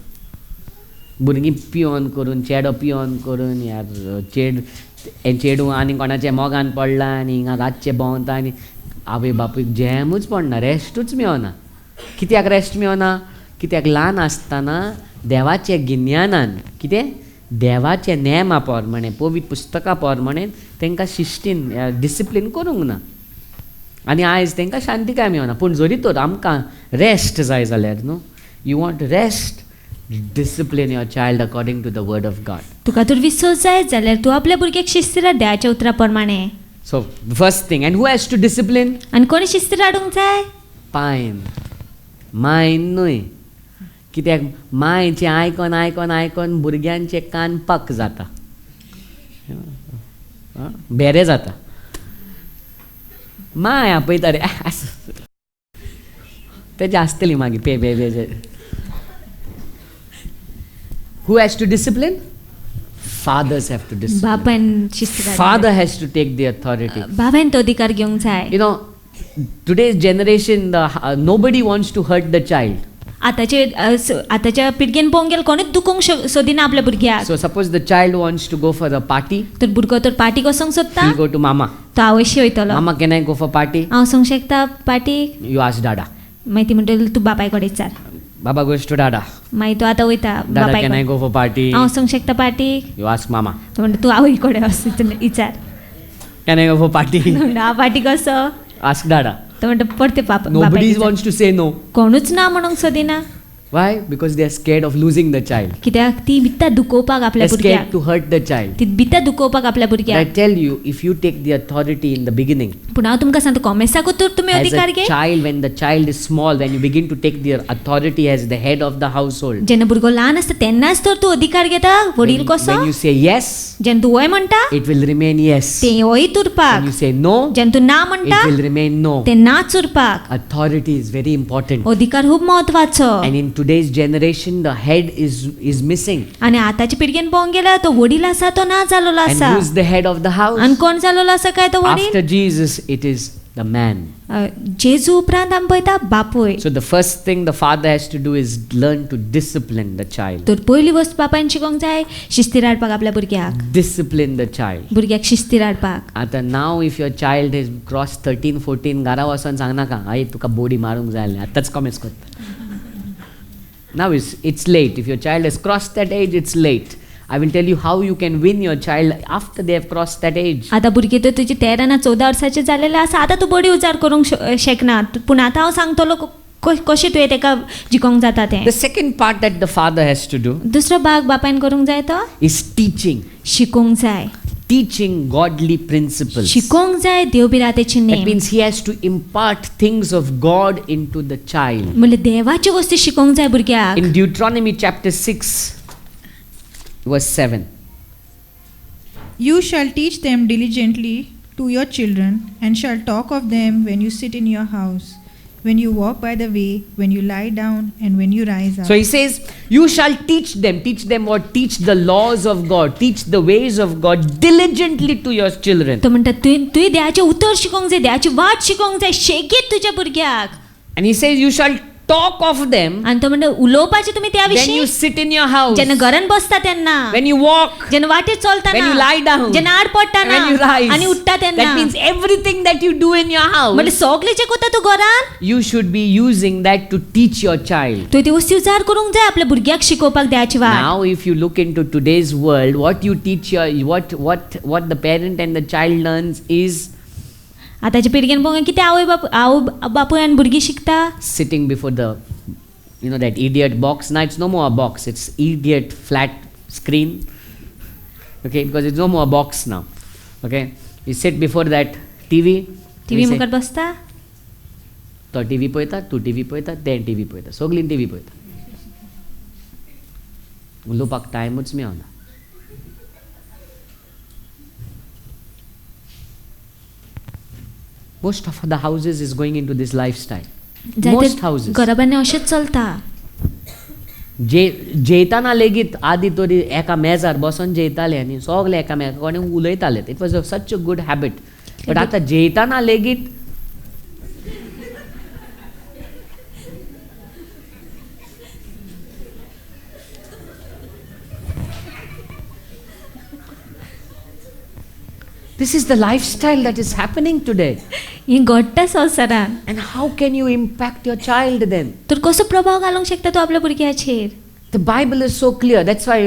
Speaker 1: भुरगीं पियोन करून चेडो पियोन करून यार चेडू आनी कोणाचे मोगान पडला आनी हिंगा रातचे भोंवता आनी आवय बापूयक जेमूच पडना रेस्टूच मेळना. कित्याक रेस्ट मेळना? कित्याक ल्हान आसतना देवाचे गिन्यानान कितें देवाचे नेमा पोरमाणे पवित्र पुस्तका पोरमाणे तांकां शिस्तीन डिसिप्लीन करूंक ना आनी आयज तांकां शांतिकाय मेळना. पूण जरी तर आमकां रेस्ट जाय जाल्यार न्हू you want rest discipline your child according to the word of God.
Speaker 2: तुका तर विश्वास जाय जाल्यार तूं आपल्या भुरग्याक शिस्तीर हाड देवाच्या उतरा प्रमाणे.
Speaker 1: So the first thing, and who has to discipline?
Speaker 2: आनी कोणी शिस्तीर हाडूंक जाय?
Speaker 1: मायन न्हय. कित्याक मायचे आयकोन भुरग्यांचे कान पक जाता बेरे जाता. माय आपयता रे तेजे आसतली मागीर पे. Who has to discipline? Fathers have to discipline.
Speaker 2: बापायन शिस्तीर हाडूंक
Speaker 1: Father has to take the authority.
Speaker 2: जाय. बाबायन तो अधिकार घेवंक जाय.
Speaker 1: You know, today's generation, nobody wants to hurt the child.
Speaker 2: आताच्या पिळगेन पळोवंक गेल्यार कोणूच दुखोवंक सोदिना आपल्या भुरग्याक.
Speaker 1: So suppose the child wants to go for a party,
Speaker 2: तर भुरगो तर पार्टीक वचोंक सोदता,
Speaker 1: he'll go to mama.
Speaker 2: तो आवयशी वयतलो.
Speaker 1: Mama, can I go for party?
Speaker 2: हांव वचोंक शकता पार्टीक?
Speaker 1: You ask Dada.
Speaker 2: मागीर ती म्हणटली तूं बापाय कडेन विचार.
Speaker 1: Baba goes to Dada.
Speaker 2: मागीर तो आतां वयता
Speaker 1: Dada,
Speaker 2: बापाय
Speaker 1: can I
Speaker 2: कडेन.
Speaker 1: go for party?
Speaker 2: हांव वचोंक शकता पार्टीक?
Speaker 1: You ask Mama.
Speaker 2: तो म्हणटा तूं आवय कडेन विचार.
Speaker 1: Can I go for party?
Speaker 2: हांव पार्टीक वचो.
Speaker 1: Ask Dada.
Speaker 2: तो म्हणटा परते
Speaker 1: Nobody wants to say no.
Speaker 2: कोणूच ना म्हणूंक सोदिना.
Speaker 1: Why? Because they are scared of losing the child.
Speaker 2: कित्याक ती भिता दुखोवपाक आपल्या
Speaker 1: They're
Speaker 2: भुरग्याक.
Speaker 1: scared to hurt the child.
Speaker 2: ती भिता दुखोवपाक आपल्या
Speaker 1: But I
Speaker 2: भुरग्याक.
Speaker 1: tell you, if you take the authority in the beginning,
Speaker 2: पूण हांव तुमकां सांगता कोमेसाकूच तर तुमी
Speaker 1: as
Speaker 2: अधिकार
Speaker 1: a
Speaker 2: घे.
Speaker 1: child, when the child is small, when you begin to take the authority as the head of the household,
Speaker 2: जेन्ना भुरगो ल्हान आसता तेन्नाच तर तूं अधिकार घेता वडील कसो.
Speaker 1: when you say yes,
Speaker 2: जेन्ना तूं हय म्हणटा
Speaker 1: it will remain yes.
Speaker 2: तें हयच
Speaker 1: When
Speaker 2: उरपाक.
Speaker 1: you say no,
Speaker 2: जेन्ना तूं ना म्हणटा
Speaker 1: it will remain no.
Speaker 2: तें नाच उरपाक.
Speaker 1: Authority is very important.
Speaker 2: अधिकार खूब महत्वाचो.
Speaker 1: And in today's generation, the head is missing.
Speaker 2: आनी आतांच्या पिळगेन पळोवंक गेल्यार तो वडील आसा तो ना जालोलो
Speaker 1: And
Speaker 2: आसा.
Speaker 1: who's the head of the house?
Speaker 2: आनी कोण जालोलो आसा काय तो वडील?
Speaker 1: After Jesus, it is the man.
Speaker 2: जेजू उपरांत आमी पळयता बापूय.
Speaker 1: So the first thing the father has to do is learn to discipline the child.
Speaker 2: तर पयली वस्त बापायन शिकोवंक जाय शिस्तीर हाडपाक आपल्या भुरग्याक.
Speaker 1: Discipline the child.
Speaker 2: भुरग्याक शिस्तीर हाडपाक.
Speaker 1: आता now if your child has crossed 13-14 घरा वचोन सांगनाका आई तुका बोडी मारूंक जाय आतांच कमेस करता. Now it's late. If your child has crossed that age, it's late. I will tell you how you can win your child after they have crossed that age.
Speaker 2: आतां भुरगीं तर तुजी 13 ना 14 वर्साचें जालेलें आसा आतां तूं बडी उजार करूंक शकना पूण आतां हांव सांगतलो कशें तुवें ताका जिखोवंक जाता तें.
Speaker 1: The second part that the father has to do
Speaker 2: दुसरो भाग बापायन करूंक जाय तो
Speaker 1: is teaching.
Speaker 2: शिकोवंक जाय.
Speaker 1: Teaching godly principles.
Speaker 2: शिकोवंक जाय देवबिरातेचे
Speaker 1: That
Speaker 2: name.
Speaker 1: means he has to impart things of God into the child.
Speaker 2: म्हणजे देवाची वस्ती शिकोवंक जाय भुरग्याक.
Speaker 1: In Deuteronomy chapter 6, verse 7.
Speaker 3: You shall teach them diligently to your children, and shall talk of them when you sit in your house, when you walk by the way, when you lie down, and when you rise up.
Speaker 1: So he says, you shall teach them. Teach them what? Teach the laws of God. Teach the ways of God diligently to your children.
Speaker 2: तो म्हणटा तुवें देवाचें उतर शिकोवंक जाय देवाची वाट शिकोवंक जाय शेगीत तुज्या भुरग्याक.
Speaker 1: And he says, you shall talk of them
Speaker 2: आनी तो म्हणटा उलोवपाचें तुमी त्या
Speaker 1: when
Speaker 2: विशीं
Speaker 1: you sit in your house,
Speaker 2: जेन्ना घरान बसता तेन्ना
Speaker 1: when you walk,
Speaker 2: जेन्ना वाटेर चलता
Speaker 1: when you lie down,
Speaker 2: जेन्ना आड पडटा
Speaker 1: when you rise.
Speaker 2: आनी उठता तेन्ना.
Speaker 1: That means everything that you do in your
Speaker 2: म्हणजे
Speaker 1: house,
Speaker 2: सगळें जें करता तूं घरान
Speaker 1: you should be using that to teach your child.
Speaker 2: तुवें ती वस्ती उजार करूंक जाय आपल्या भुरग्याक शिकोवपाक देवाची वाट.
Speaker 1: Now, if you look into today's world, what you teach what the parent and the child learns is
Speaker 2: आतांच्या पिळगेन पळोवंक कितें आवय बापूय आनी भुरगीं शिकता
Speaker 1: sitting before the, that idiot box. Now it's no more a box, it's idiot flat screen. Okay, because it's no more a box now. Okay, you sit before that TV.
Speaker 2: TV मुखार बसता
Speaker 1: तो TV पळयता, तूं TV पळयता, तें TV पळयता, सगळीं TV पळयता. उलोवपाक टायमूच मेळना. Most of the houses is going into this lifestyle. Most houses.
Speaker 2: घराबांनी अशेंच चलता.
Speaker 1: जेयताना लेगीत आदी तरी एका मेजार बसून जेयताले आनी सगळे एकामेका कडेन उलयताले. It was such a good habit. But आतां जेयताना लेगीत this is the lifestyle that is happening today.
Speaker 2: ही घडटा संवसारान.
Speaker 1: And how can you impact your child then?
Speaker 2: तर कसो प्रभाव घालूंक शकता तूं आपल्या भुरग्याचेर.
Speaker 1: The Bible is so clear. That's why,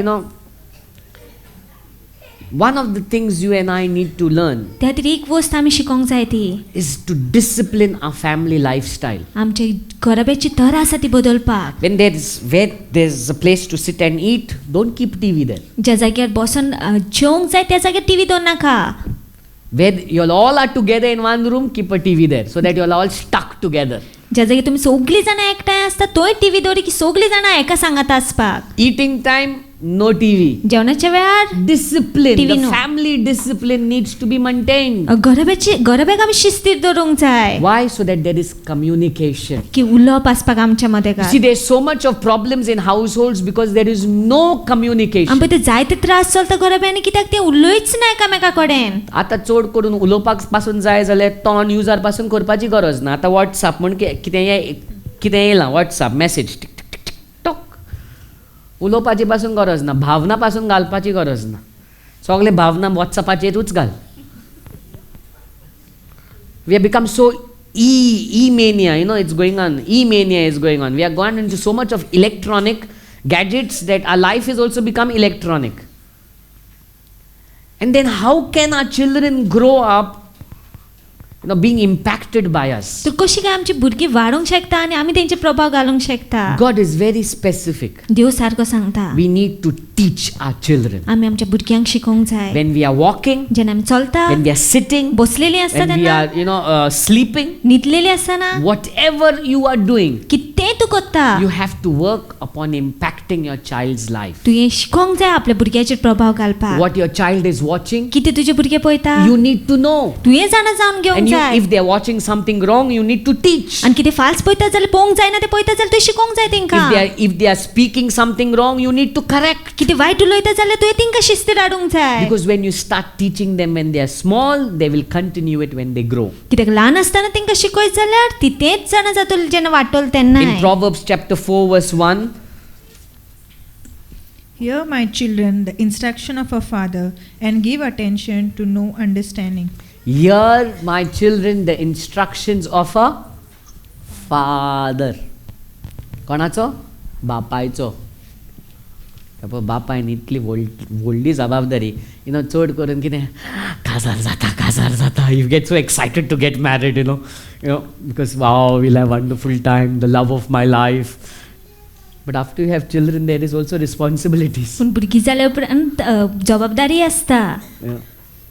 Speaker 1: one of the things you and I need to learn
Speaker 2: त्या खातीर एक वस्त आमी शिकोवंक जाय ती
Speaker 1: is to discipline our family lifestyle.
Speaker 2: आमची घराब्याची तर आसा ती बदलपाक.
Speaker 1: When there's a place to sit and eat, don't keep TV there.
Speaker 2: ज्या जाग्यार बसून जेवंक जाय त्या जाग्यार TV दवरनाका.
Speaker 1: Where you all are together in one room, keep a TV there so that you all stuck together.
Speaker 2: ज्या जाग्यार तुमी सगळीं जाणां एकठांय आसता तोय टीव्ही दवरी की सगळीं जाणां एका सांगात आसपाक.
Speaker 1: Eating time, no TV.
Speaker 2: जेवणाच्या वेळार
Speaker 1: Discipline,
Speaker 2: TV
Speaker 1: the
Speaker 2: no.
Speaker 1: family discipline needs to be maintained.
Speaker 2: घराब्याक आमी शिस्तीर दवरूंक जाय
Speaker 1: Why? So that there is communication.
Speaker 2: की उलोवप आसपाक आमच्या मदें
Speaker 1: You
Speaker 2: काय.
Speaker 1: see, there's so much of problems in households because there is no communication.
Speaker 2: आमी ते जायते त्रास चलता घराब्यांनी कित्याक ते उलयच ना एकामेका कडेन.
Speaker 1: आता चड करून उलोवपाक पासून जाय जाल्यार तोंड युजार पासून करपाची गरज ना. आतां वॉट्सॅप म्हण कितें येयलां वॉट्सॅप मेसेज टिक टिक टिक टिक टॉक. उलोवपाची पासून गरज ना, भावना पासून घालपाची गरज ना. सगळे भावना वॉट्सॅपाचेरूच घाल. We have become so e-mania, it's going on. E-mania is going on. We are gone into so much of electronic gadgets that our life has also become electronic. And then how can our children grow up being impacted by us?
Speaker 2: तर कशी काय आमची भुरगीं वाडूंक शकता आनी आमी तेंचे प्रभाव घालूंक शकता.
Speaker 1: God is very specific.
Speaker 2: देव सारको सांगता
Speaker 1: We need to teach our children.
Speaker 2: आमी आमच्या भुरग्यांक शिकोवंक जाय.
Speaker 1: When we are walking,
Speaker 2: जेन्ना आमी चलता
Speaker 1: when we are sitting,
Speaker 2: बसलेलीं आसता
Speaker 1: when we
Speaker 2: तेन्ना
Speaker 1: are, sleeping,
Speaker 2: न्हिदलेलीं आसतना
Speaker 1: whatever you are doing,
Speaker 2: कितें तें तूं कोत्ता.
Speaker 1: You have to work upon impacting your child's life.
Speaker 2: तूं हें शिकोंक जाय आपल्या भुरग्याचेर प्रभाव घालपाक.
Speaker 1: What your child is watching,
Speaker 2: कितें तुजे भुरगे पळयता
Speaker 1: you need to know.
Speaker 2: तुवें जाणा जावन घेवंक
Speaker 1: And
Speaker 2: जाय.
Speaker 1: if they are watching something wrong, you need to teach.
Speaker 2: आनी कितें फाल्स पळयता जाल्यार पळोवंक जायना तें पळयता जाल्यार तुवें शिकोवंक जाय तेंकां.
Speaker 1: If they are speaking something wrong, you need to correct.
Speaker 2: कितें वायट उलयता जाल्यार तुवें तेंकां शिस्तीर हाडूंक जाय.
Speaker 1: Because when you start teaching them when they are small, they will continue it when they grow.
Speaker 2: कित्याक ल्हान आसतना तेंकां शिकयत जाल्यार ती तेंच जाणा जातली जेन्ना वाडटली तेन्ना.
Speaker 1: In Proverbs chapter 4 verse 1,
Speaker 3: Hear, my children, the instruction of a father, and give attention to no understanding.
Speaker 1: hear my children the instructions of a father. कोणाचो? बापायचो. बापायन इतली व्हडली जबाबदारी चड करून कितें काजार जाता you get so excited to get married you know because wow we'll have wonderful time, the love of my life, but after you have children there is also responsibilities.
Speaker 2: पूण भुरगीं जाल्या उपरांत जबाबदारी आसता.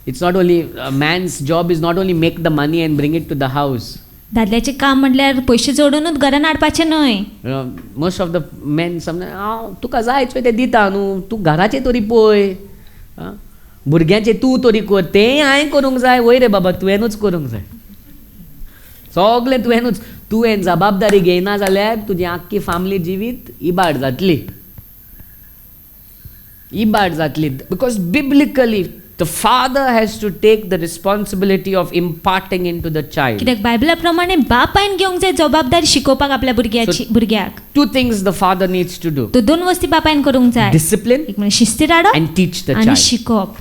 Speaker 1: It's not only man's job is not only make the money and bring it to the house.
Speaker 2: दादल्याचें काम म्हटल्यार पयशे जोडूनच घरान हाडपाचें न्हय.
Speaker 1: Most of the men समज तुका जाय चोय तें दिता न्हू, तूं घराचें तरी पळय, भुरग्यांचें तूं तरी कर, तें हांवें करूंक जाय, वय रे बाबा तुवेंनूच करूंक जाय, सगळें तुवेंनूच. तुवें जबाबदारी घेयना जाल्यार तुजी आख्खी फॅमिली जिवीत इबाड जातली. Because biblically the father has to take the responsibility of imparting into the child.
Speaker 2: कित्याक बायबला प्रमाणे बापायन घेवंक जाय जबाबदारी शिकोवपाक आपल्या भुरग्याक.
Speaker 1: Two things the father needs to do:
Speaker 2: तो दोन वस्ती बापायन करूंक जाय.
Speaker 1: discipline
Speaker 2: एक म्हणजे शिस्तीर हाडप
Speaker 1: and teach the
Speaker 2: आनी
Speaker 1: child.
Speaker 2: शिकोवप.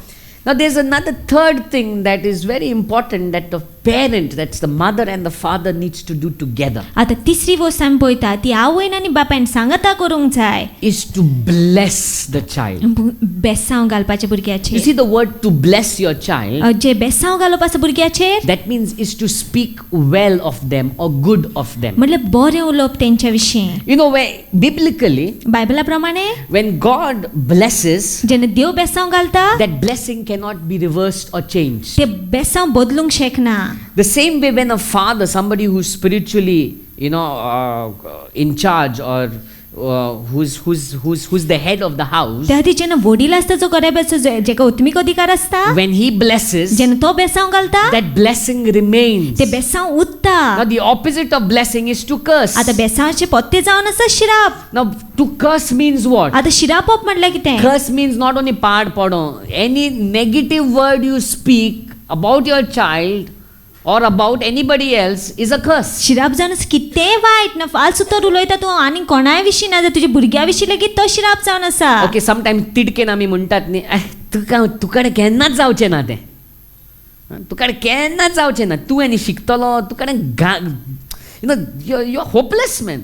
Speaker 1: Now there's another third thing that is very important that the parent, that's the mother and the father, needs to do together.
Speaker 2: आतां तिसरी वस्त आमी पळयता ती आवयन आनी बापायन सांगता करूंक जाय.
Speaker 1: Is to bless the child.
Speaker 2: बेसांव घालपाचें
Speaker 1: You
Speaker 2: भुरग्याचेर.
Speaker 1: see the word to bless your child,
Speaker 2: जे बेसांव घालप आसा भुरग्याचेर
Speaker 1: that means is to speak well of them or good of them.
Speaker 2: म्हटल्यार बरें उलोवप तेंच्या विशीं.
Speaker 1: You know where biblically
Speaker 2: बायबला प्रमाणे
Speaker 1: when God blesses,
Speaker 2: जेन्ना देव बेसांव घालता
Speaker 1: that blessing cannot be reversed or changed.
Speaker 2: ते बेसांव बदलूंक शकना.
Speaker 1: The same way when a father, somebody who's spiritually, in charge or who's the head of the house,
Speaker 2: त्या खातीर जेन्ना वडील आसता जो घराब्याचो जेका उत्मिक अधिकार आसता,
Speaker 1: when he blesses,
Speaker 2: जेन्ना तो बेसांव घालता
Speaker 1: that blessing remains.
Speaker 2: ते बेसांव उरता.
Speaker 1: Now the opposite of blessing is to curse.
Speaker 2: आतां बेसांवाचे पत्ते जावन आसा शिराप.
Speaker 1: Now to curse means what?
Speaker 2: आतां शिरापप म्हटल्यार कितें?
Speaker 1: Curse means not only पाड पडो. Any negative word you speak about your child or about anybody else is a curse.
Speaker 2: शिराप जावन आसा कितेंय वायट ना फाल्स उतर उलयता तूं आनी कोणाय विशीं ना तुज्या भुरग्या विशीं लेगीत तो शिराप जावन आसा.
Speaker 1: Okay, sometimes तिडकेन आमी म्हणटात न्ही, तुकडे केन्नाच जावचें ना तें, तुकडे केन्नाच जावचें ना, तूं आनी शिकतलो, तुकडे you're hopeless man.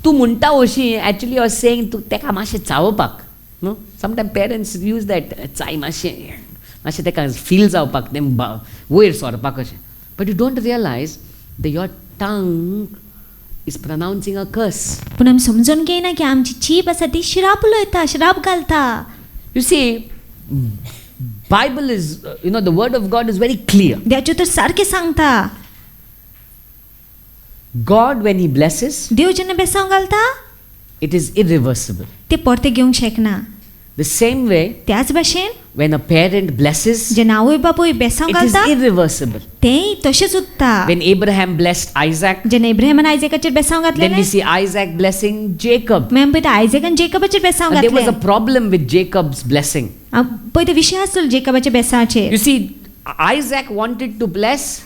Speaker 1: तूं म्हणटा अशी एक्चुअली आर सेइंग तूं तेका मातशें चावोवपाक न्हू. समटायम पेरंट्स यूज दॅट चाय मातशें तेका फील जावपाक तें वयर सरपाक अशें. But you don't realise the your tongue is pronouncing a curse.
Speaker 2: पूण आमी समजून घेयना की आमची जीभ आसा ती शिराप उलयता, शिराप घालता.
Speaker 1: You see, Bible is, the word of God is very clear.
Speaker 2: देवाचें तर सारकें सांगता.
Speaker 1: God, when He blesses,
Speaker 2: देव जेन्ना बेसांव घालता
Speaker 1: it is irreversible.
Speaker 2: ते परते घेवंक शकना.
Speaker 1: The same way,
Speaker 2: त्याच भाशेन
Speaker 1: when a parent blesses,
Speaker 2: जेन्ना आवय बापूय बेसांव
Speaker 1: it is
Speaker 2: घालता
Speaker 1: irreversible.
Speaker 2: तेंय तशेंच उरता.
Speaker 1: When Abraham blessed Isaac,
Speaker 2: जेन्ना इब्राहिमान आयजेकाचेर बेसांव
Speaker 1: then
Speaker 2: घातलेलें,
Speaker 1: we see Isaac blessing Jacob.
Speaker 2: मागीर पळयता आयजेकान जेकबाचेर बेसांव
Speaker 1: And there was a
Speaker 2: घातलें.
Speaker 1: problem with Jacob's blessing.
Speaker 2: पळयता विशय आसलो जेकबाच्या बेसांवाचेर.
Speaker 1: You see, Isaac wanted to bless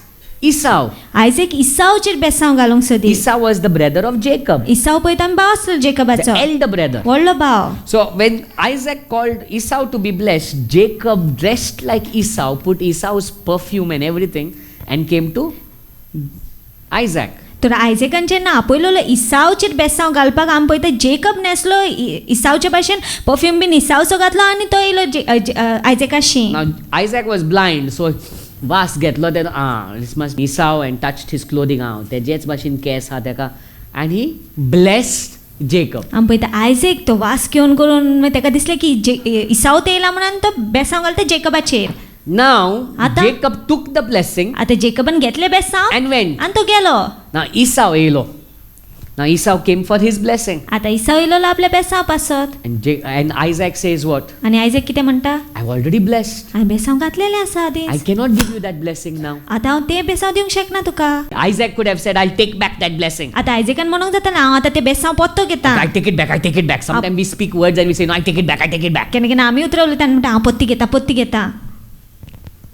Speaker 1: Esau.
Speaker 2: Isaac इसावचेर बेसांव घालूंक सोदी.
Speaker 1: Esau was the brother of Jacob,
Speaker 2: इसाव पळयता आमी भाव आसलो
Speaker 1: the
Speaker 2: जेकबाचो,
Speaker 1: elder brother.
Speaker 2: व्हडलो भाव.
Speaker 1: So when Isaac called Esau to be blessed, Jacob dressed like Esau, put Esau's perfume and everything, and came to Isaac.
Speaker 2: तर आयजेकान जेन्ना आपयलो इसावचेर बेसांव घालपाक आमी पळयता जेकब न्हेसलो इसावच्या भाशेन परफ्यूम बीन इसावचो घातलो आनी तो येयलो आयजेकाशी.
Speaker 1: Now Isaac was blind, so वास घेतलो ते this must be Esau and touched his clothing. तेजेच भाशेन केस हा तेका, and he blessed Jacob.
Speaker 2: आमी पळयता आयजेक तो वास घेवन करून तेका दिसलें की इसाव ते येयला म्हणून तो बेसांव घालता जेकबाचेर.
Speaker 1: Now
Speaker 2: Ata?
Speaker 1: Jacob took the blessing
Speaker 2: आता जेकबन घेतले बेसांव
Speaker 1: and went.
Speaker 2: आणि तो गेलो.
Speaker 1: Now Esau yellow. Now Esau came for his blessing.
Speaker 2: आता इसाव येयलो आपल्या बेसांव पासत.
Speaker 1: And Isaac says what?
Speaker 2: आणि आयझॅक कितें म्हणटा?
Speaker 1: I've already blessed.
Speaker 2: हांवें बेसांव घातलेले आसा
Speaker 1: I
Speaker 2: आदींच.
Speaker 1: cannot give you that blessing now.
Speaker 2: आता हांव ते बेसांव दिवंक शकना तुका.
Speaker 1: Isaac could have said, I'll take back that blessing.
Speaker 2: आता आयझॅकान म्हणूंक जाता हांव आता ते बेसांव परतो घेता.
Speaker 1: I take it back, I take it back. Sometimes we speak words and we say, no, I take it back, I take it back.
Speaker 2: केन्ना केन्ना आमी उतर उलयता आनी म्हणटा हांव पत्ती घेता.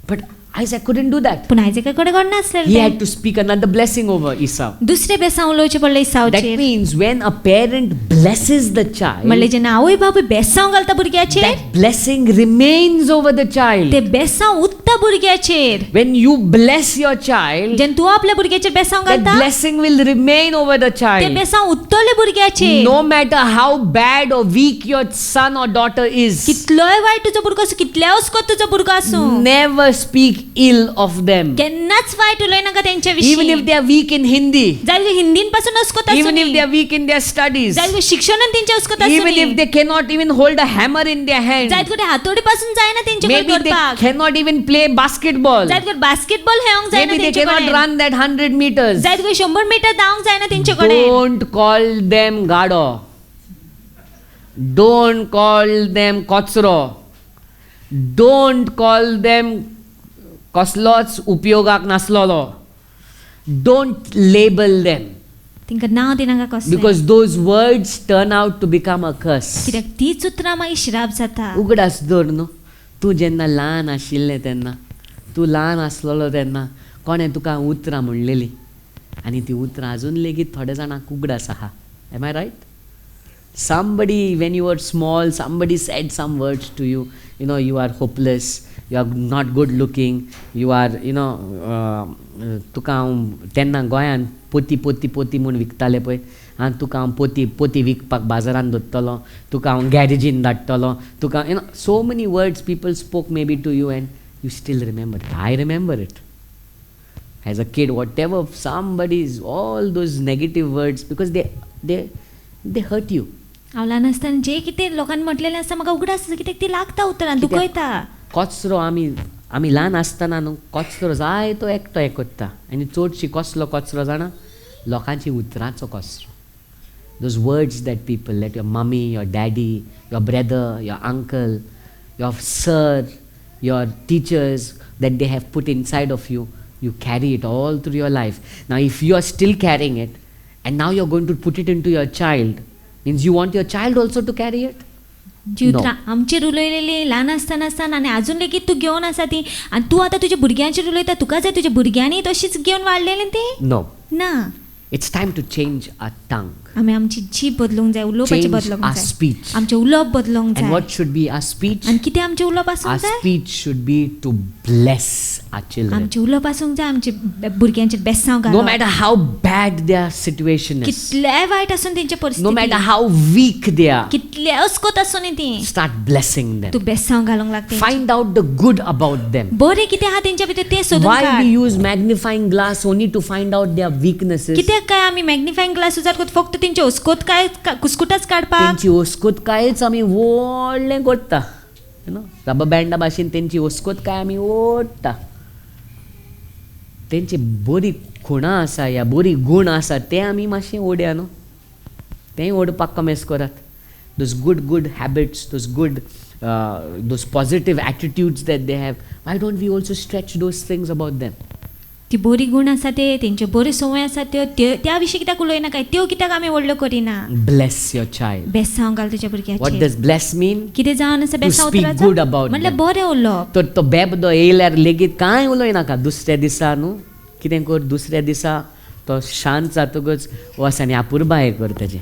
Speaker 1: But Isaac couldn't do that.
Speaker 2: पूण आयझॅका कडेन घडनासलेलें
Speaker 1: He
Speaker 2: तें.
Speaker 1: had to speak another blessing over Esau.
Speaker 2: दुसरे बेसांव उलोवचें पडलें
Speaker 1: That
Speaker 2: इसावचेर.
Speaker 1: means when a parent blesses the child,
Speaker 2: म्हणलें जेन्ना आवय बापूय बेसांव घालता भुरग्याचेर
Speaker 1: that blessing remains over the child.
Speaker 2: ते बेसांव उरता भुरग्याचेर.
Speaker 1: When you bless your child,
Speaker 2: जेन्ना तूं आपल्या भुरग्याचेर बेसांव
Speaker 1: that
Speaker 2: घालता
Speaker 1: blessing will remain over the
Speaker 2: ते
Speaker 1: child.
Speaker 2: बेसांव उरतले भुरग्याचेर.
Speaker 1: No matter how bad or weak your son or daughter is,
Speaker 2: कितलोय वायट तुजो भुरगो आसूं कितल्या हुस्कोत तुजो भुरगो आसूं
Speaker 1: never speak ill of them.
Speaker 2: केन्नाच वायट उलयनाका तेंच्या
Speaker 1: Even if
Speaker 2: विशीं.
Speaker 1: they are weak in Hindi,
Speaker 2: जाल्यार हिंदीन पासून हुस्कोत आसूं
Speaker 1: even if
Speaker 2: न्ही.
Speaker 1: they are weak in their studies,
Speaker 2: जाल्यार शिक्षणान तेंच्या हुस्कोत आसूं
Speaker 1: even if
Speaker 2: न्ही.
Speaker 1: they cannot even hold a hammer in their hand,
Speaker 2: जायत कुठे हातोडी पासून जायना तेंचे
Speaker 1: maybe
Speaker 2: कडेन
Speaker 1: they
Speaker 2: करपाक.
Speaker 1: cannot even play basketball,
Speaker 2: जायत कुठे बास्केटबॉल खेळोंक जायना
Speaker 1: maybe they
Speaker 2: तेंचे
Speaker 1: cannot
Speaker 2: कडेन.
Speaker 1: run that 100 meters.
Speaker 2: जायत कुठे 100 मीटर धांवंक जायना तेंचे कडेन.
Speaker 1: Don't call them gado. Don't call them kotsro. Don't call them कसलोच उपयोगाक नासलोलो. Don't label them,
Speaker 2: तिंका नांव दिनाका कसलें.
Speaker 1: because those words turn out to become a curse.
Speaker 2: कित्याक तीच उतरां मागीर श्राप जाता.
Speaker 1: उगडास दवर न्हू. तूं जेन्ना ल्हान आशिल्लें तेन्ना, तूं ल्हान आसलोलो तेन्ना कोणें तुका उतरां म्हणलेलीं आनी ती उतरां अजून लेगीत थोड्या जाणांक उगडास आहा. Am I right? Somebody, when you were small, somebody said some words to you, you are hopeless, you are not good looking, you are, तुका हांव तेन्ना गोंयान पोती पोती पोती म्हूण विकताले पळय, आनी तुका हांव पोती पोती विकपाक बाजारान दवरतलो, तुका हांव गॅरेजीन धाडटलो, तुका so many words people spoke maybe to you and you still remember it. I remember it. As a kid, whatever somebody's, all those negative words, because they hurt you.
Speaker 2: हांव ल्हान आसतना जे कितें लोकांनी म्हटलेलें आसा म्हाका उगडास आसा कित्याक ती लागता उतरां दुखयता.
Speaker 1: कचरो आमी ल्हान आसतना न्हू कचरो जाय तो एकटो हें करता आनी चडशी कसलो कचरो जाणा लोकांची उतरांचो कचरो. Those words that people, that your mummy, your daddy, your brother, your uncle, your sir, your teachers, that they have put inside of you, you carry it all through your life. Now if you are still carrying it and now you're going to put it into your child, means you want your child also to carry it?
Speaker 2: जी उतरां आमचेर उलयलेली ल्हान आसतना आनी अजून लेगीत तूं घेवन आसा ती आनी तूं आतां तुज्या भुरग्यांचेर उलयता तुका जाय तुज्या भुरग्यांनी तशीच घेवन वाडलेली ती
Speaker 1: No.
Speaker 2: ना.
Speaker 1: It's time to change our tongue.
Speaker 2: आमी आमची जीभ बदलूंक जाय उलोवपाचें
Speaker 1: Change
Speaker 2: बदलूंक
Speaker 1: our
Speaker 2: जाय
Speaker 1: speech.
Speaker 2: आमचें उलोवप बदलूंक
Speaker 1: And
Speaker 2: जाय.
Speaker 1: what should be our speech?
Speaker 2: आनी कितें आमचें उलोवप
Speaker 1: Our
Speaker 2: आसूंक जाय?
Speaker 1: speech should be to bless our children.
Speaker 2: आमचें उलोवप आसूंक जाय आमचे भुरग्यांचेर बेसांव
Speaker 1: No
Speaker 2: घालप.
Speaker 1: matter how bad their situation is,
Speaker 2: कितलेय वायट आसून तेंचे
Speaker 1: no matter
Speaker 2: परिस्थिती
Speaker 1: how weak they are,
Speaker 2: कितले अस्कोत आसूं न्ही ती
Speaker 1: start blessing them.
Speaker 2: तूं बेसांव घालूंक लागता.
Speaker 1: Find out the good about them.
Speaker 2: बरें कितें आहा तेंच्या भितर तें सोदून
Speaker 1: Why we
Speaker 2: card.
Speaker 1: use magnifying glass only to find out their weaknesses?
Speaker 2: कित्याक काय आमी मॅग्निफायिंग ग्लास उजार करता फक्त तेंचे हुस्कोत काय कुस्कुटाच काडपाक.
Speaker 1: तेंची ओस्कोतकायच आमी व्हडलें करता. रबर बँडा भाशेन तेंची ओस्कोतकाय आमी ओडटा. तेंची बरी खुणां आसा या बरी गूण आसा ते आमी मातशें ओडया न्हू. तेंय ओडपाक कमेस करात. Those good habits, those positive attitudes that they have, why don't we also stretch those things about them?
Speaker 2: ती बरी गूण आसा ते तेंच्यो बऱ्यो संवय आसा त्या विशीं कित्याक उलयना काय त्यो कित्याक आमी व्हडल्यो करिना.
Speaker 1: Bless your child.
Speaker 2: बेसांव घाल तुज्या
Speaker 1: What
Speaker 2: भुरग्याचेर.
Speaker 1: does bless mean?
Speaker 2: कितें जावन आसा
Speaker 1: To
Speaker 2: बेसांव
Speaker 1: speak
Speaker 2: उतराचो
Speaker 1: good about
Speaker 2: म्हणल्यार
Speaker 1: them.
Speaker 2: बरें उलोवप.
Speaker 1: तो बेबदो येयल्यार लेगीत कांय उलयनाका. दुसऱ्या दिसा न्हू कितें कर, दुसऱ्या दिसा तो शांत जातकच वस आनी आपुरबा हें कर तेजें.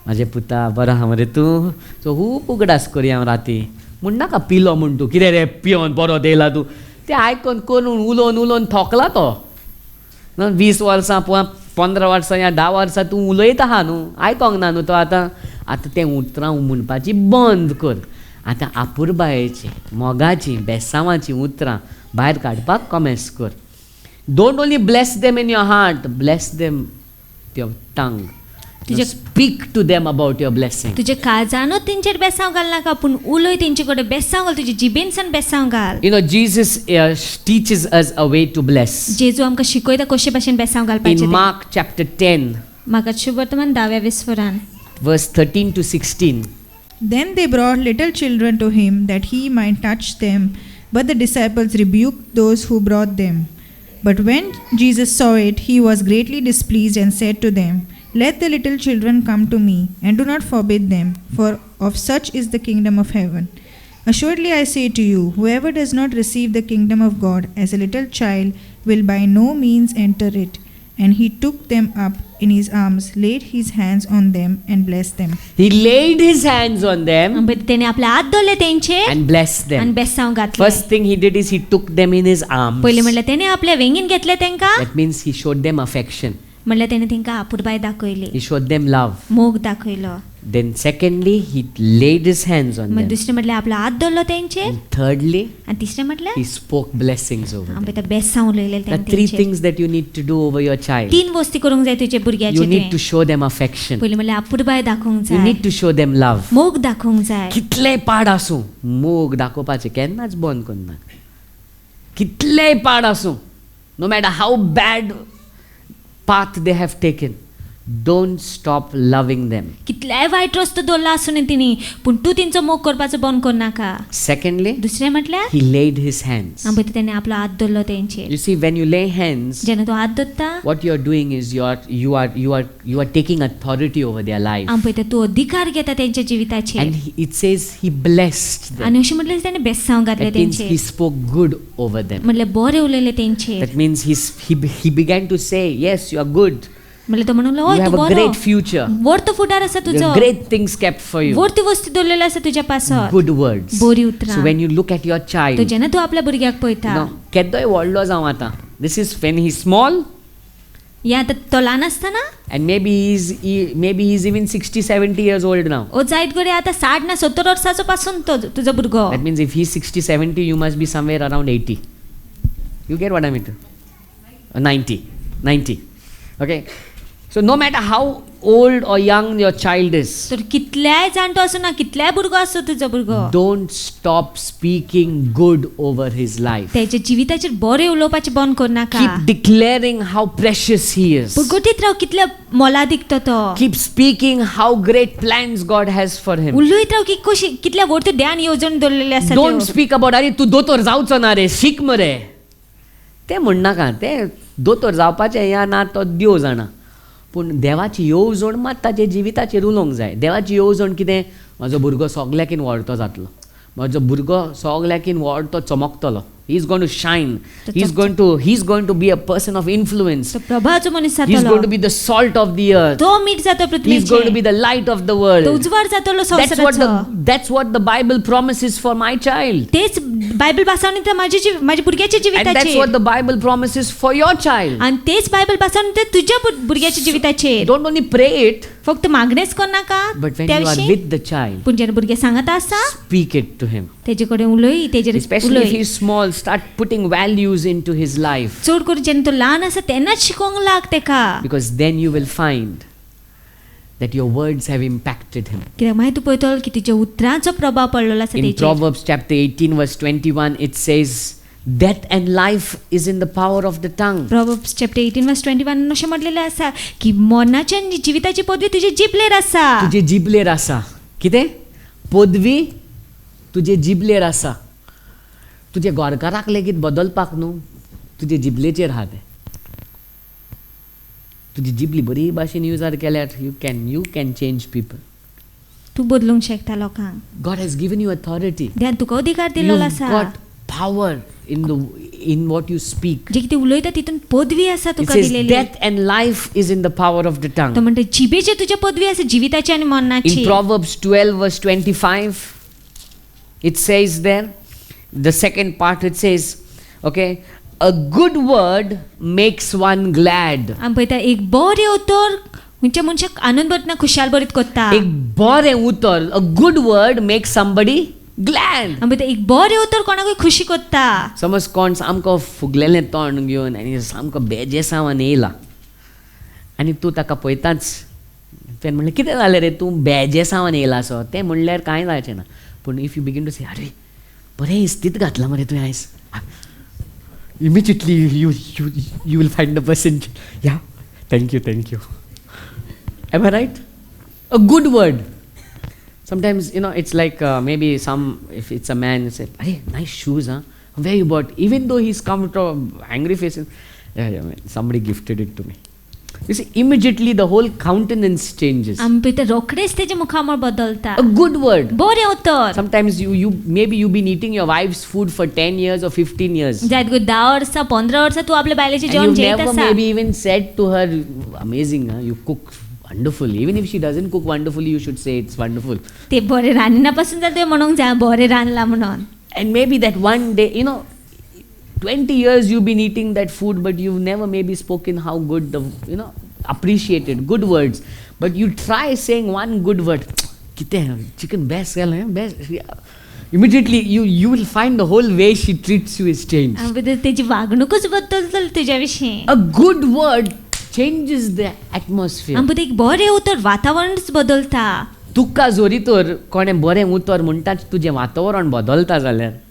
Speaker 1: म्हाजे पुता बरो आहा मरे तूं, सो खूब उगडास करया राती म्हूण नाका पिलो म्हूण तूं, कितें रे पियोन परत येयला तूं. तें आयकून करून उलोवन थकला तो. 20 वर्सां 15 वर्सां या 10 वर्सां तूं उलयत आहा न्हू, आयकोंक ना न्हू तो आतां तें उतरां म्हणपाची बंद कर. आतां आपुरबायेची मोगाची बेसांवाची उतरां भायर काडपाक कमेस कर. Don't only bless them in your heart, bless them with your tongue.
Speaker 2: तुझे-
Speaker 1: speak to them about your blessing.
Speaker 2: तुजे काळजानूच तेंचेर बेसांव घाल नाका पूण उलय तेंचे कडेन बेसांव घाल तुजे जिबेन सान बेसांव घाल
Speaker 1: You know, Jesus teaches us a way to bless.
Speaker 2: जेजू आमकां शिकयता कशे भाशेन बेसांव घालपाचें
Speaker 1: In
Speaker 2: तें.
Speaker 1: Mark chapter 10,
Speaker 2: म्हाका शुभवर्तमान 10व्या विस्वरान
Speaker 1: verse 13 to 16.
Speaker 3: Then they brought little children to him that he might touch them, but the disciples rebuked those who brought them. But when Jesus saw it, he was greatly displeased and said to them, Let the little children come to me, and do not forbid them, for of such is the kingdom of heaven. Assuredly I say to you, whoever does not receive the kingdom of God as a little child will by no means enter it. And he took them up in his arms, laid his hands on them, and blessed them.
Speaker 1: He laid his hands on them
Speaker 2: आनी तेणे आपले हात दवरले तेंचे
Speaker 1: and blessed
Speaker 2: आनी
Speaker 1: them.
Speaker 2: बेसांव घातले
Speaker 1: First thing he did is he took them in his arms.
Speaker 2: पयले म्हणल्यार तेणे आपल्या वेंगीन घेतले तेंकां
Speaker 1: That means he showed them affection.
Speaker 2: म्हणल्यार तेणे तेंकां आपुरबाय दाखयली
Speaker 1: He showed them love.
Speaker 2: मोग दाखयलो
Speaker 1: Then secondly, he laid his hands on
Speaker 2: मागीर
Speaker 1: them.
Speaker 2: दुसरें म्हटल्यार आपलो हात दवरलो तेंचे
Speaker 1: And thirdly,
Speaker 2: आनी तिसरें म्हटल्यार
Speaker 1: he spoke blessings over them.
Speaker 2: आमी ते बेसांव उलयले
Speaker 1: There are three
Speaker 2: तेंचे
Speaker 1: things that you need to do over your child.
Speaker 2: 3 गोष्टी करूंक जाय तुजे
Speaker 1: You
Speaker 2: भुरग्याचे
Speaker 1: need to
Speaker 2: ते
Speaker 1: show them affection.
Speaker 2: पयले म्हटल्यार आपुरबाय दाखोवंक
Speaker 1: You
Speaker 2: जाय
Speaker 1: need to show them love.
Speaker 2: मोग दाखोवंक जाय
Speaker 1: कितलेय पाड आसूं मोग दाखोवपाचें केन्नाच बंद करना. कितलेय पाड आसूं, no matter how bad path they have taken, don't stop loving them.
Speaker 2: कितल्याय वायट रस्तो दवरला आसूं तिणी पूण तूं तेंचो मोग करपाचो बंद करनाका
Speaker 1: Secondly,
Speaker 2: दुसरें म्हटल्यार
Speaker 1: he laid his hands.
Speaker 2: आमी तेणे आपलो हात दवरलो तेंचेर
Speaker 1: You see, when you lay hands,
Speaker 2: जेन्ना तूं हात दवरता
Speaker 1: what you are doing is you are taking authority over their life.
Speaker 2: आमी पळयता तूं अधिकार घेता तेंच्या जिविताचेर
Speaker 1: And it says he blessed them.
Speaker 2: आनी अशें म्हटलें ताणें बेसांव घातले
Speaker 1: That means he
Speaker 2: तेंचेर
Speaker 1: spoke good over them.
Speaker 2: म्हटल्यार बरें उलयलें तेंचेर
Speaker 1: That means he began to say, yes, you are good.
Speaker 2: म्हटल्यार तो म्हणून
Speaker 1: You
Speaker 2: हय
Speaker 1: have
Speaker 2: तूं
Speaker 1: a
Speaker 2: बरो
Speaker 1: great future.
Speaker 2: वर्त फुडार आसा
Speaker 1: There
Speaker 2: तुजो
Speaker 1: are great things kept for you.
Speaker 2: वर्ती वस्तू दवरलेल्यो आसा तुज्या पासत
Speaker 1: Good words.
Speaker 2: बरी उतरां
Speaker 1: So when you look at your
Speaker 2: तो
Speaker 1: child,
Speaker 2: जेन्ना तूं आपल्या भुरग्याक पळयता
Speaker 1: केदोय व्हडलो जावं आतां. This is when he's small,
Speaker 2: हें आतां तो ल्हान आसतना
Speaker 1: and maybe he's even 60-70 years old now.
Speaker 2: ओ जायत घडये आतां 60 ना 70 वर्साचो पासून तो तुजो भुरगो
Speaker 1: That means if he's 60-70, you must be somewhere around 80. You get what I mean? 90. Okay. So no matter how old or young your child is,
Speaker 2: तर कितल्याय जाणटो आसूं ना कितल्याय भुरगो आसूं तुजो भुरगो
Speaker 1: don't stop speaking good over his life.
Speaker 2: तेच्या जिविताचेर बरें उलोवपाचें बंद करनाका
Speaker 1: Keep declaring how precious he is.
Speaker 2: पुरगोटीत Rao कितले मोलादीक तो
Speaker 1: Keep speaking how great plans God has for him.
Speaker 2: उलयत राव की कशी कितल्या व्हडल्यो ध्यान येवजण दवरलेले आसा
Speaker 1: Don't
Speaker 2: त्यो.
Speaker 1: speak about अरे तू दोतोर जावचो ना रे शिक मरे ते म्हणनाका ते दोतोर जावपाचें या ना तो देव जाणा पूण देवाची येवजण मात ताचे जिविताचेर उलोवंक जाय. देवाची येवजण कितें म्हजो भुरगो सगल्याकीन व्हडतो जातलो, म्हजो भुरगो सगल्याकीन व्हडतो चमकतलो, he is going to shine, he's going to be a person of influence,
Speaker 2: तो प्रभावाचो मनीस
Speaker 1: he's
Speaker 2: जातलो
Speaker 1: going to be the salt of the earth,
Speaker 2: तो मीठ जातो
Speaker 1: he's going to be
Speaker 2: पृथ्वीचेर
Speaker 1: the light of the
Speaker 2: तो
Speaker 1: world.
Speaker 2: उजवाड जातलो संवसाराचो
Speaker 1: That's what the Bible promises for my child.
Speaker 2: तेच बायबल भासावणी तर माझ्या भुरग्याच्या
Speaker 1: And that's
Speaker 2: जिविताचेर
Speaker 1: what the Bible promises for your child.
Speaker 2: आणि तेच बायबल भासावणी तर तुझ्या भुरग्याच्या जिविताचेर
Speaker 1: Don't only pray it,
Speaker 2: फक्त मागणेच करनाका
Speaker 1: but when you are
Speaker 2: त्याविषयी
Speaker 1: with the child,
Speaker 2: पूण जेन्ना भुरगे सांगत आसा
Speaker 1: speak it to him.
Speaker 2: तेजे कडेन उलय तेजेर
Speaker 1: Especially if
Speaker 2: उलय
Speaker 1: he's small, start putting values into his life.
Speaker 2: चड करून जेन्ना तो ल्हान आसा तेन्नाच शिकोवंक लाग तेका
Speaker 1: Because then you will find that your words have impacted him.
Speaker 2: कित्याक मागीर तूं पळयतलो की तुज्या उतरांचो प्रभाव पडलेलो आसा
Speaker 1: In
Speaker 2: तेजेर
Speaker 1: Proverbs chapter 18 verse 21, it says, death and life is in the power of the tongue.
Speaker 2: Proverbs chapter 18 verse 21 अशें म्हटलेलें आसा की मरणाची आनी जिविताची पदवी तुजे जिबलेर आसा
Speaker 1: तुजे जिबलेर आसा. कितें? पदवी तुजे जिबलेर आसा. तुजे गोरकाराक लेगीत बदलपाक न्हू तुजे जिबलेचेर आहा तें. तुजी जिबली बरी भाशेन यूज केल्यार you can change people.
Speaker 2: तूं बदलूंक शकता लोकांक
Speaker 1: God has given you authority.
Speaker 2: देवान तुका अधिकार दिलेलो
Speaker 1: You've
Speaker 2: आसा
Speaker 1: got power in what you speak.
Speaker 2: जे कितें उलयता तितून पदवी आसा
Speaker 1: It
Speaker 2: तुका
Speaker 1: says
Speaker 2: दिलेली
Speaker 1: death and life is in the power of the
Speaker 2: तो
Speaker 1: tongue.
Speaker 2: म्हणटा जिबेचे तुजे पदवी आसा जिविताची आनी
Speaker 1: In
Speaker 2: मरणाची
Speaker 1: Proverbs 12 verse 25, it says there, the second part it says, okay, a good word makes one glad.
Speaker 2: आमी पळयता एक बरें उतर खंयच्या मनशाक आनंद भरतना खुशाल भरीत करता
Speaker 1: एक बरें उतर, a good word makes somebody glad.
Speaker 2: आमी पळयता एक बरें उतर कोणाकूय खुशी करता
Speaker 1: समज कोण सामको फुगलेलें तोंड घेवन आनी सामको बेजेसांवान येयला आनी तूं ताका पळयताच तेणें म्हणलें कितें जालें रे तूं बेजेसावन येयला सो तें म्हणल्यार कांय जावचें ना पूण इफ यू बिगीन टू से अरे बरें इस्तीत घातलां मरे तुवें आयज immediately you will find the person yeah thank you am I right a good word sometimes it's like maybe if it's a man say hey nice shoes where you bought even though he's come to angry face yeah man, somebody gifted it to me you see immediately the whole countenance changes
Speaker 2: आमी पळयता रोखडेच तेजे मुखामळ बदलता
Speaker 1: a good word
Speaker 2: बरें उतर
Speaker 1: sometimes you maybe you've been eating your wife's food for 10 years or 15 years
Speaker 2: जायत गो 10 वर्सां 15 वर्सां तूं आपल्या बायलेचें
Speaker 1: and
Speaker 2: जेवण
Speaker 1: you've
Speaker 2: जेयत
Speaker 1: never
Speaker 2: आसा
Speaker 1: maybe even said to her amazing you cook wonderful even if she doesn't cook wonderfully you should say it's wonderful
Speaker 2: ते बरें रांदना पासून जाल्यार तुवें म्हणूंक जाय बरें रांदलां म्हणून
Speaker 1: and maybe that one day 20 years you've been eating that food but you've never maybe spoken how good the appreciated good words but you try saying one good word kite chicken best best immediately you will find the whole way she treats you is changed
Speaker 2: आमी पळयता तेजी वागणूकच बदलतली तुज्या विशीं
Speaker 1: a good word changes the atmosphere
Speaker 2: आमी पळयता एक बरें उतर वातावरणच बदलता
Speaker 1: तुका जोरी तर कोणें बरें उतर म्हणटाच तुजें वातावरण बदलता जाल्यार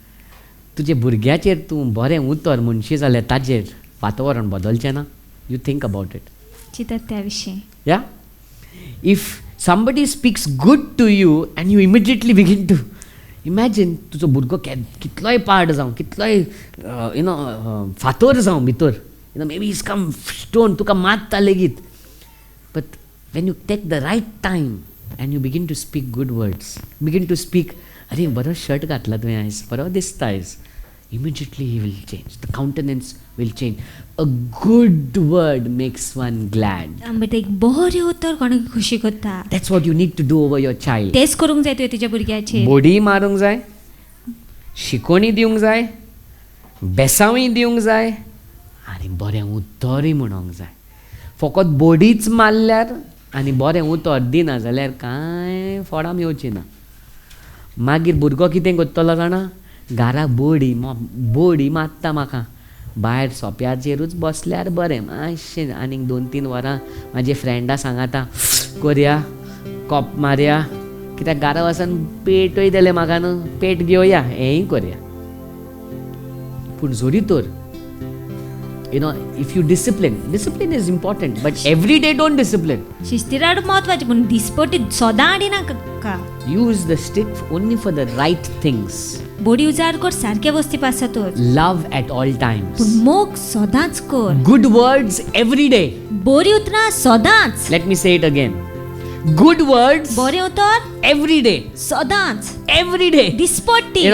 Speaker 1: तुजे भुरग्याचेर तूं बरें उतर म्हणशी जाल्यार ताजेर वातावरण बदलचें ना यू थिंक अबाउट इट
Speaker 2: चिंतात त्या विशीं
Speaker 1: या if somebody speaks good to you and you immediately begin to imagine तुजो भुरगो कितलोय पाड जावं कितलोय फातर जावं भितर maybe he's come stone तुका मारता लेगीत but when you take the right time and you begin to speak good words begin to speak अरे बरो शर्ट घातला तुवें आयज बरो दिसता आयज immediately he will change the countenance will change a good word makes one glad
Speaker 2: आमी पळयता एक बरें उतर कोणाक खुशी करता
Speaker 1: that's what you need to do over your child
Speaker 2: तेच करूंक जाय तुवें तुज्या भुरग्याचेर
Speaker 1: बोडी मारूंक जाय शिकोणी दिवंक जाय बेसांवय दिवंक जाय आनी बरें उतरय म्हणूंक जाय फकत बोडीच मारल्यार आनी बरें उतर दिना जाल्यार कांय फोडाम येवची ना मागीर भुरगो कितें करतलो जाणा घरा बोडी मारता म्हाका भायर सोप्याचेरूच बसल्यार बरें मातशें आनीक 2-3 वरां म्हाजे फ्रेंडा सांगाता करया कॉप मारया कित्याक घरा वचून पेटय दिलें म्हाका न्हू पेट घेवया हेंय करया पूण जोरी तर if you discipline is important but every day don't discipline
Speaker 2: शिस्तीर हाडप म्हत्वाचें पूण दिसपटी सदां हाडिनाका
Speaker 1: use the stick only for the right things
Speaker 2: बोडी उजार कर सारक्या वस्ती पासतूच
Speaker 1: love at all times
Speaker 2: पूण मोग सदांच कर
Speaker 1: good words every day
Speaker 2: बरी उतरां सदांच
Speaker 1: let me say it again good words
Speaker 2: बरें उतर
Speaker 1: every day
Speaker 2: सदांच
Speaker 1: every day
Speaker 2: दिसपट्टी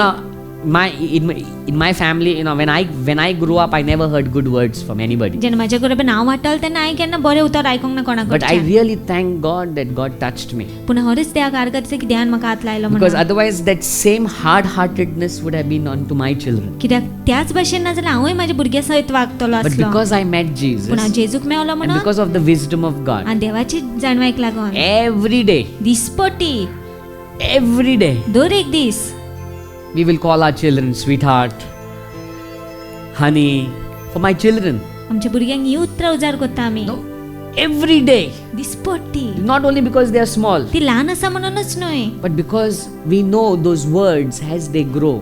Speaker 1: in my family when I grew up I never heard good words from anybody
Speaker 2: जेन्ना म्हाज्या घरा हांव वाडटालें तेन्ना हांवें केन्ना बरें उतर आयकूंक ना कोणाक
Speaker 1: but I really thank God that God touched me
Speaker 2: पूण खरेंच त्या कारगतीचे की देवान म्हाका हात लायलो
Speaker 1: because
Speaker 2: म्हणून
Speaker 1: otherwise that same hard-heartedness would have been on to my children
Speaker 2: कित्याक त्याच भाशेन ना जाल्यार हांवूय म्हाज्या भुरग्यां सयत वागतलो
Speaker 1: but
Speaker 2: आसलो
Speaker 1: because I met Jesus
Speaker 2: पूण हांव जेजूक मेवलो
Speaker 1: and
Speaker 2: म्हणून
Speaker 1: because of the wisdom of God
Speaker 2: आनी देवाची जाणवायक लागून
Speaker 1: every day
Speaker 2: दिसपट्टी दर एक दीस
Speaker 1: we will call our children sweetheart honey for my children
Speaker 2: आमच्या भुरग्यांक ही उतरां उजार करता आमी
Speaker 1: no every day
Speaker 2: दिसपट्टी
Speaker 1: not only because they are small
Speaker 2: ती ल्हान आसा म्हणूनच न्हय
Speaker 1: but because we know those words as they grow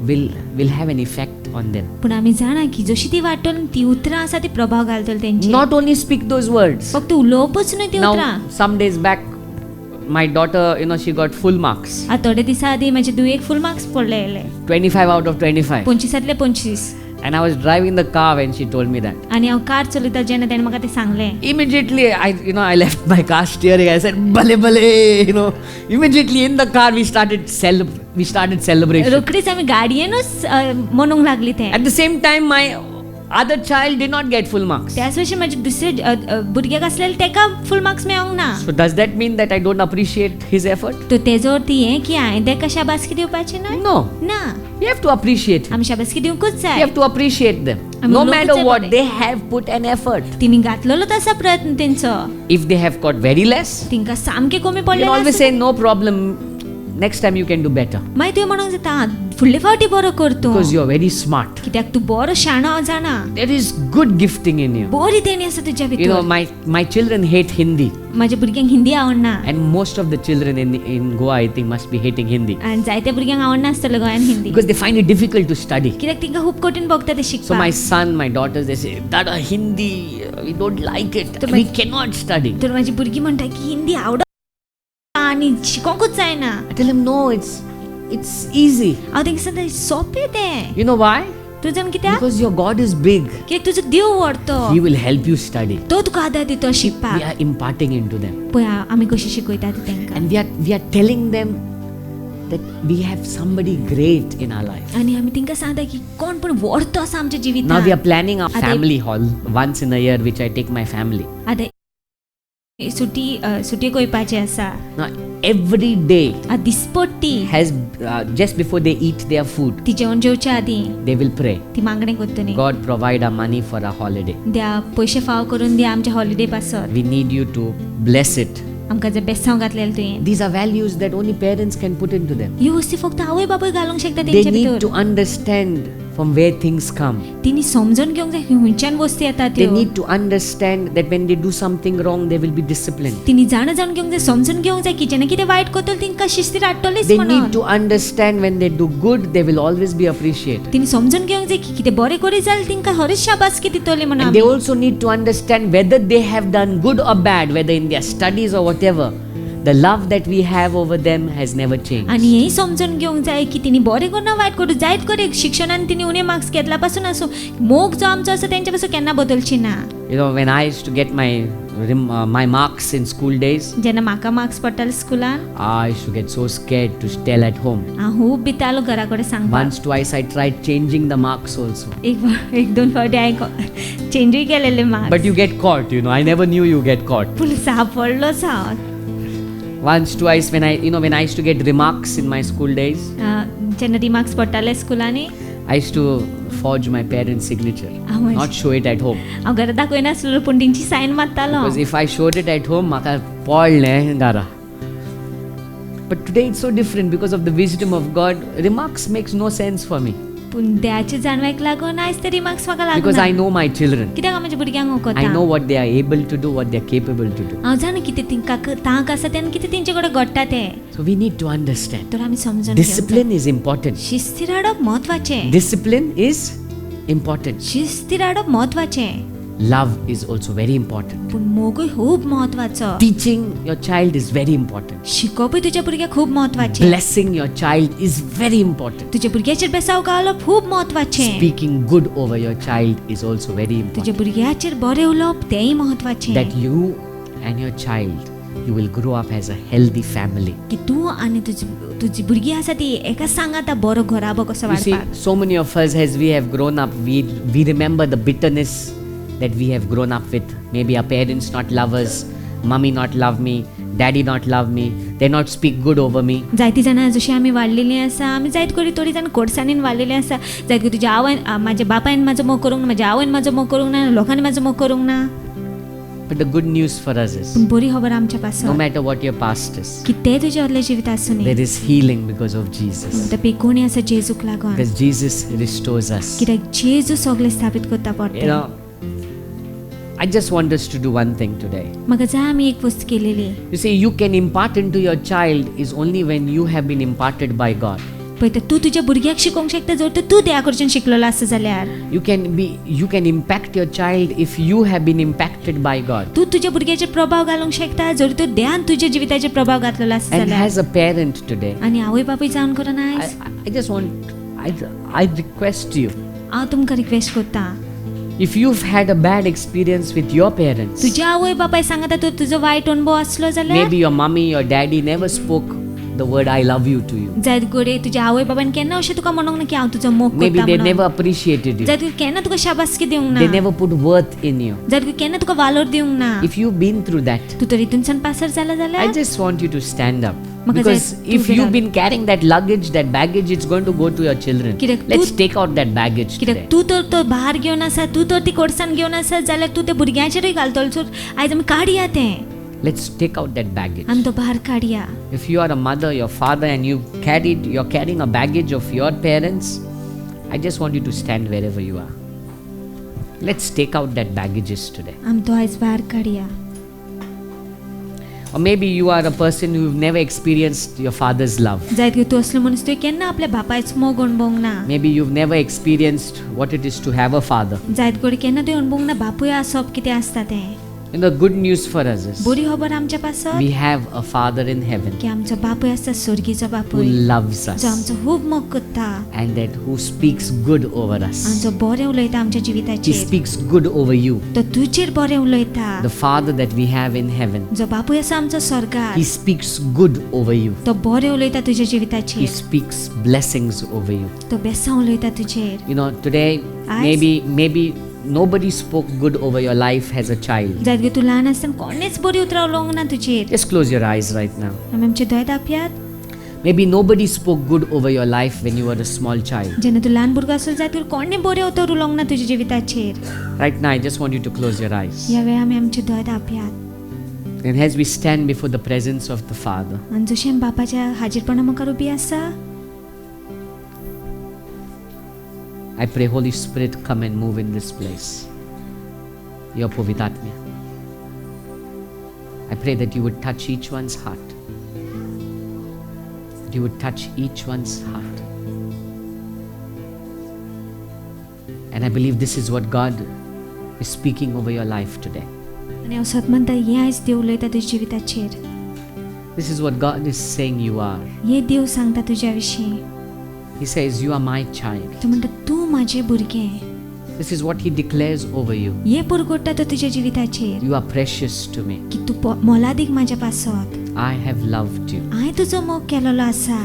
Speaker 1: will have an effect on them
Speaker 2: पूण आमी जाणा की जशी ती वाडटली ती उतरां आसा ती प्रभाव घालतली तेंची
Speaker 1: not only speak those words
Speaker 2: फक्त उलोवपूच न्हय ती उतरां
Speaker 1: now some days back my daughter she got full marks
Speaker 2: थोडे दिसा आदी म्हाजे दुयेक फूल मार्क्स पडलेले
Speaker 1: 25 out of 25
Speaker 2: 25 25
Speaker 1: and I was driving the car when she told me that
Speaker 2: आनी हांव कार चलयता जेन्ना तेणें म्हाका तें सांगलें
Speaker 1: immediately I left my car steering I said bale immediately in the car we started celebration
Speaker 2: रोखडीच आमी गाडयेनूच म्हणूंक लागली तें
Speaker 1: at the same time my other child did not get full marks
Speaker 2: त्याच भशेन म्हाजे दुसरे भुरग्याक आसलेले तेका फूल मार्क्स मेळोंक ना
Speaker 1: so does that mean that I don't appreciate his effort
Speaker 2: तो तेजो अर्थ हें की हांवें तेका शाबासकी दिवपाची न्हय
Speaker 1: no
Speaker 2: ना
Speaker 1: you have to appreciate him
Speaker 2: आमी शाबासकी दिवंकूच
Speaker 1: you
Speaker 2: जाय
Speaker 1: have to appreciate them
Speaker 2: आमी
Speaker 1: no
Speaker 2: उलोवंकूच
Speaker 1: matter
Speaker 2: जाय
Speaker 1: what
Speaker 2: बरें.
Speaker 1: they have put an effort
Speaker 2: तिणी घातलेलोच आसा प्रयत्न तेंचो
Speaker 1: if they have got very less
Speaker 2: तिंका सामकें कमी
Speaker 1: you can
Speaker 2: पडलेलें
Speaker 1: always
Speaker 2: आसा.
Speaker 1: say no problem next time you can do better
Speaker 2: मागीर तुवें म्हणूंक जाता फुडले फावटी बरो कर तूं
Speaker 1: because you're very smart.
Speaker 2: कित्याक तूं बरो शाणो जाणा
Speaker 1: There is good gifting in you.
Speaker 2: बरी देणी आसा तुज्या
Speaker 1: You know,
Speaker 2: भितर
Speaker 1: my children hate Hindi,
Speaker 2: म्हाज्या भुरग्यांक हिंदी आवडना
Speaker 1: and most of the children in Goa, I think, must be hating Hindi
Speaker 2: आनी जायत्या भुरग्यांक आवडना आसतलें गोंयान Hindi
Speaker 1: because they find it difficult to study.
Speaker 2: कित्याक तांकां खूब कठीण भोगता तें
Speaker 1: So
Speaker 2: शिकपाक
Speaker 1: my son, my daughters, they say, Dada, Hindi, we don't like it.
Speaker 2: So
Speaker 1: We
Speaker 2: my-
Speaker 1: cannot study.
Speaker 2: तर म्हाजी भुरगीं म्हणटा की हिंदी आवडना आनी शिकोंकूच जायना
Speaker 1: I tell him, no, it's easy.
Speaker 2: हांव तांकां सांगता सोंपें तें
Speaker 1: You know why?
Speaker 2: तूं जाण कित्याक
Speaker 1: Because your God is big.
Speaker 2: कित्याक तुजो देव व्हडतो
Speaker 1: He will help you study.
Speaker 2: तो तुका आदार दितो
Speaker 1: We
Speaker 2: शिकपाक
Speaker 1: are imparting into them.
Speaker 2: पळय आमी कशी शिकयतात तांकां
Speaker 1: And we are telling them that we have somebody great in our life.
Speaker 2: आनी आमी तांकां सांगता की कोण पण व्हडतो आसा आमच्या
Speaker 1: Now we
Speaker 2: जिवितांत
Speaker 1: are planning our
Speaker 2: Are they-
Speaker 1: family hall once in a year, which I take my family.
Speaker 2: आतां सुटयेक वयपाचें आसा
Speaker 1: Now every day
Speaker 2: दिसपट्टी
Speaker 1: has just before they eat their food,
Speaker 2: ती जेवण जेवच्या आदीं
Speaker 1: they will pray.
Speaker 2: ती मागणी करतली
Speaker 1: God provide our money for our holiday.
Speaker 2: द्या पयशे फाव करून द्या आमच्या हॉलिडे पासत
Speaker 1: We need you to bless it.
Speaker 2: आमकां जर बेसांव घातलेले तुवें
Speaker 1: These are values that only parents can put into them.
Speaker 2: ह्यो वस्ती फक्त आवय बापूय घालूंक शकता
Speaker 1: They
Speaker 2: तेंच्या
Speaker 1: need
Speaker 2: भितर
Speaker 1: to understand from where things come.
Speaker 2: तिणी समजून घेवंक जाय खंयच्यान वस्ती येता
Speaker 1: They
Speaker 2: त्यो
Speaker 1: need to understand that when they do something wrong, they will be disciplined.
Speaker 2: तिणी जाणा जावन घेवंक जाय समजून घेवंक जाय की जेन्ना कितें वायट करतलो तिंकां शिस्तीर हाडटलीच
Speaker 1: They
Speaker 2: म्हणून
Speaker 1: need to understand when they do good, they will always be appreciated.
Speaker 2: तिणी समजून घेवंक जाय की कितें बरें करी जाल्यार तिंकां हरच शाबासकी दितली म्हणून
Speaker 1: And they
Speaker 2: आमी.
Speaker 1: also need to understand whether they have done good or bad, whether in their studies or whatever. The love that we have over them has never changed.
Speaker 2: आनी हेंय समजून घेवंक जाय की तिणी बरें करून ना वायट करूं जायत करे शिक्षणान तिणी उणे मार्क्स घेतला पासून आसूं मोग जो आमचो आसा तेंच्या पासून केन्ना बदलची ना
Speaker 1: You know, when I used to get my marks in school days,
Speaker 2: जेन्ना म्हाका मार्क्स पडटाले स्कुलान
Speaker 1: I used to get so scared to tell at home.
Speaker 2: हांव खूब भितालो घरा कडेन सांगपाक
Speaker 1: Once, twice, I tried changing the marks also.
Speaker 2: एक दोन फावटी हांवें चेंजूय केलेले marks
Speaker 1: But you get caught, you know. I never knew you get caught.
Speaker 2: पूण सापडलोच हांव
Speaker 1: Once, twice, when I used to get remarks in my school days,
Speaker 2: जेन्ना remarks पडटाले स्कुलांनी
Speaker 1: I used to forge my parents' signature,
Speaker 2: my-
Speaker 1: not show it at home.
Speaker 2: हांव घरा दाखयनासलो पूण तेंची सायन मारतालो
Speaker 1: Because if I showed it at home, म्हाका पडलें घरा. But today it's so different because of the wisdom of God. Remarks makes no sense for me
Speaker 2: पूण देवाच्या जाणवाक लागून आयज ते रिमार्क्स म्हाका
Speaker 1: because I
Speaker 2: लागून
Speaker 1: know my children.
Speaker 2: कित्याक हांव म्हज्या भुरग्यांक
Speaker 1: I
Speaker 2: ओकोता
Speaker 1: know what they are able to do, what they are capable to do.
Speaker 2: हांव जाणा कितें तिंकां तांक आसा तेन्ना कितें तेंचे कडेन घडटा तें
Speaker 1: So we need to understand.
Speaker 2: तर आमी समजून घेवंक जाय.
Speaker 1: Discipline is important.
Speaker 2: शिस्तीर हाडप म्हत्वाचें
Speaker 1: Discipline is important.
Speaker 2: शिस्तीर हाडप म्हत्वाचें
Speaker 1: Love is also very important.
Speaker 2: पूण मोगूय खूब म्हत्वाचो
Speaker 1: Teaching your child is very important.
Speaker 2: शिकोवपूय तुज्या भुरग्याक खूब म्हत्वाचें
Speaker 1: Blessing your child is very important.
Speaker 2: तुज्या भुरग्याचेर बेसांव घालप खूब म्हत्वाचें
Speaker 1: Speaking good over your child is also very important.
Speaker 2: तुज्या भुरग्याचेर बरें उलोवप तेंय म्हत्वाचें
Speaker 1: That you and your child, you will grow up as a healthy family.
Speaker 2: की तूं आनी तुजी भुरगीं आसा ती एका सांगाता बरो घोराबो कसो
Speaker 1: You see,
Speaker 2: वाडपाक
Speaker 1: so many of us, as we have grown up, we remember the bitterness that we have grown up with. Maybe our parents not love us, mummy not love me, daddy not love me, they not speak good over me.
Speaker 2: जायतीं जाणां जशीं आमी वाडलेलीं आसा आमी जायत करी थोडीं जाणां कोर्सांनीन वाडलेलीं आसा जायत करी तुज्या आवयन म्हाज्या बापायन म्हाजो मोग करूंक ना म्हाज्या आवयन म्हाजो मोग करूंक ना लोकांनी म्हाजो मोग करूंक ना
Speaker 1: But the good news for us is,
Speaker 2: पूण बरी खबर आमच्या
Speaker 1: no
Speaker 2: पासून
Speaker 1: matter what your past is,
Speaker 2: कितेंय तुज्या आदल्या जिवितांत आसूं न्ही
Speaker 1: there is healing because of Jesus.
Speaker 2: ते पेकोवणी आसा जेजूक लागून
Speaker 1: Because Jesus restores us.
Speaker 2: कित्याक जेजू सगळें स्थापीत करता
Speaker 1: You
Speaker 2: पडटा
Speaker 1: know, I just want us to do one thing today.
Speaker 2: म्हाका जाय आमी एक वस्त केलेली
Speaker 1: You see, you can impart into your child is only when you have been imparted by God.
Speaker 2: पळय तर तूं तुज्या भुरग्याक शिकोवंक शकता जर तर तूं देवा कडच्यान शिकलेलो आसा जाल्यार
Speaker 1: You can impact your child if you have been impacted by God.
Speaker 2: तूं तुज्या भुरग्याचेर प्रभाव घालूंक शकता जर तर देवान तुज्या जिविताचेर प्रभाव घातलेलो आसा
Speaker 1: And
Speaker 2: जाल्यार
Speaker 1: as a parent today,
Speaker 2: आनी आवय बापूय जावन करून आयज
Speaker 1: I just want, I request you,
Speaker 2: हांव तुमकां रिक्वेस्ट करता
Speaker 1: if you've had a bad experience with your parents,
Speaker 2: तुज्या आवय बापाय सांगता तूं तुजो वायट अनुभव आसलो जाल्यार
Speaker 1: maybe your mommy or daddy never spoke the word I love you to you.
Speaker 2: जायत गोडे तुज्या आवय बाबायन केन्ना अशें तुका म्हणूंक ना की हांव तुजो मोग
Speaker 1: Maybe
Speaker 2: करता
Speaker 1: they
Speaker 2: म्हणून
Speaker 1: never appreciated you.
Speaker 2: जायत केन्ना तुका शाबासकी दिवंक
Speaker 1: They
Speaker 2: ना
Speaker 1: never put worth in you.
Speaker 2: जायत केन्ना तुका वालोर दिवंक ना
Speaker 1: If you've been through that,
Speaker 2: तूं तर हितूनसान पासर जाला
Speaker 1: I
Speaker 2: जाल्यार
Speaker 1: just want you to stand up.
Speaker 2: म्हाका
Speaker 1: Because
Speaker 2: जाय
Speaker 1: if
Speaker 2: तूं
Speaker 1: you've
Speaker 2: फुडार.
Speaker 1: been carrying that luggage, that baggage, it's going to go to your children.
Speaker 2: कित्याक
Speaker 1: Let's
Speaker 2: तूं-
Speaker 1: take out that baggage
Speaker 2: कित्याक
Speaker 1: today.
Speaker 2: तूं तर तो भार घेवन आसा तूं तर ती कोर्सान घेवन आसा जाल्यार तूं त्या भुरग्याचेरूय घालतलो सो आयज आमी काडया तें
Speaker 1: Let's take out that baggage.
Speaker 2: आणि तो भार काढया.
Speaker 1: If you are a mother, your father, and you're carrying a baggage of your parents, I just want you to stand wherever you are. Let's take out that baggages today.
Speaker 2: आम तो आयज भार काढया.
Speaker 1: Or maybe you are a person who've never experienced your father's love.
Speaker 2: जायत तूं असलो मनीस तुवें केन्ना आपल्या बापायचो मोग अणभवंक ना.
Speaker 1: Maybe you've never experienced what it is to have a father.
Speaker 2: जायत घडी केन्ना तुवें अणभवंक ना बापूय आसप कितें आसता तें.
Speaker 1: And the good news for us is
Speaker 2: बरी खबर आमच्या पासत
Speaker 1: we have a Father in heaven
Speaker 2: की आमचो बापूय आसता स्वर्गीचो
Speaker 1: who
Speaker 2: बापूय
Speaker 1: loves
Speaker 2: जो
Speaker 1: us
Speaker 2: आमचो खूब मोग करता
Speaker 1: and that who speaks good over us.
Speaker 2: आनी जो बरें उलयता आमच्या
Speaker 1: He
Speaker 2: जिविताचेर.
Speaker 1: speaks good over you.
Speaker 2: तो तुजेर बरें उलयता.
Speaker 1: The Father that we have in heaven,
Speaker 2: जो बापूय आसा आमचो
Speaker 1: He
Speaker 2: स्वर्गांत
Speaker 1: speaks good over you.
Speaker 2: तो बरें उलयता तुज्या
Speaker 1: He
Speaker 2: जिविताचेर.
Speaker 1: speaks blessings over you.
Speaker 2: तो बेसां उलयता तुजेर.
Speaker 1: You know, today maybe nobody spoke good over your life as a child.
Speaker 2: जायत तूं ल्हान आसतना कोणेच बरी उतरां उलोवंक ना तुजेर.
Speaker 1: Just close your eyes right now.
Speaker 2: आमी आमचे दोळे धांपयात.
Speaker 1: Maybe nobody spoke good over your life when you were a small child.
Speaker 2: जेन्ना तूं ल्हान भुरगो आसलो जायत तूं कोणें बरें उतर उलोवंक ना तुज्या जिविताचेर.
Speaker 1: Right now, I just want you to close your eyes.
Speaker 2: ह्या वेळार आमी आमचे दोळे धांपयात.
Speaker 1: And as we stand before the presence of the Father,
Speaker 2: आनी जशें आमी बापाच्या हाजीरपणा मुखार उबी आसा,
Speaker 1: I pray, Holy Spirit, come and move in this place. Your Pavitatmya. I pray that you would touch each one's heart. That you would touch each one's heart. And I believe this is what God is speaking over your life today.
Speaker 2: आनी हांव सत म्हणटा हें आयज देव उलयता तुज्या जिविताचेर.
Speaker 1: This is what God is saying you are.
Speaker 2: हें देव सांगता तुज्या विशीं.
Speaker 1: He says, you are my child.
Speaker 2: तो म्हणटा तूं म्हाजें भुरगें.
Speaker 1: This is what He declares over you.
Speaker 2: हें पुरगोडटा तो तुज्या जिविताचेर
Speaker 1: You are precious to me.
Speaker 2: की तूं मोलादीक म्हाज्या पासत.
Speaker 1: I have loved you.
Speaker 2: हांवें तुजो मोग केलेलो आसा.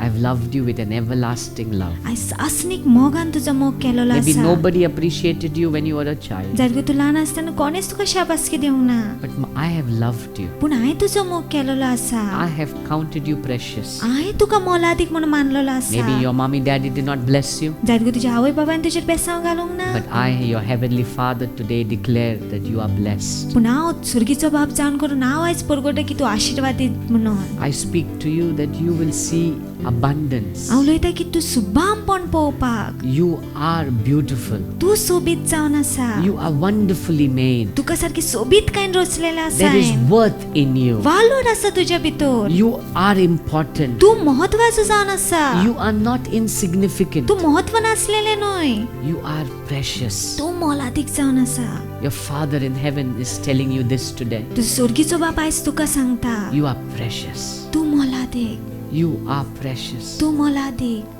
Speaker 1: I've loved you with an everlasting love.
Speaker 2: हांवें सासनीक मोगान तुजो मोग केलेलो
Speaker 1: Maybe
Speaker 2: आसा.
Speaker 1: nobody appreciated you when you were a child,
Speaker 2: जायत तूं ल्हान आसतना कोणेच तुका शाबासकी दिवंक ना.
Speaker 1: but I have loved you.
Speaker 2: पूण हांवें तुजो मोग केलेलो आसा.
Speaker 1: I have counted you precious.
Speaker 2: हांवें तुका मोलादीक म्हणून मानलेलो आसा.
Speaker 1: Maybe your mommy daddy did not bless you,
Speaker 2: जायत तुज्या आवय बाबायन तुजेर बेसांव घालूंक ना.
Speaker 1: but I, your heavenly Father, today declare that you are blessed.
Speaker 2: पूण हांव सुर्गीचो बाप जावन करून हांव आयज परगोटा की तूं आशिर्वादीत म्हणून.
Speaker 1: I speak to you that you will see abundance.
Speaker 2: हांव उलयता की तूं सुबामपण पळोवपाक.
Speaker 1: You are beautiful.
Speaker 2: तूं सोबीत जावन आसा.
Speaker 1: You are wonderfully made.
Speaker 2: तुका सारकी सोबीतकायेन रचलेलें आसा.
Speaker 1: There is worth in you.
Speaker 2: वालोर आसा तुज्या भितर.
Speaker 1: You are important.
Speaker 2: तूं महत्वाचो जावन आसा.
Speaker 1: You are not insignificant.
Speaker 2: तूं महत्व नासलेलें न्हय.
Speaker 1: You are precious.
Speaker 2: तूं मोलादीक जावन आसा.
Speaker 1: Your Father in heaven is telling you this today.
Speaker 2: तुजो सुर्गीचो बाप आयज तुका सांगता.
Speaker 1: You are precious.
Speaker 2: तूं मोलादीक.
Speaker 1: You are precious.
Speaker 2: तूं मोलादीक.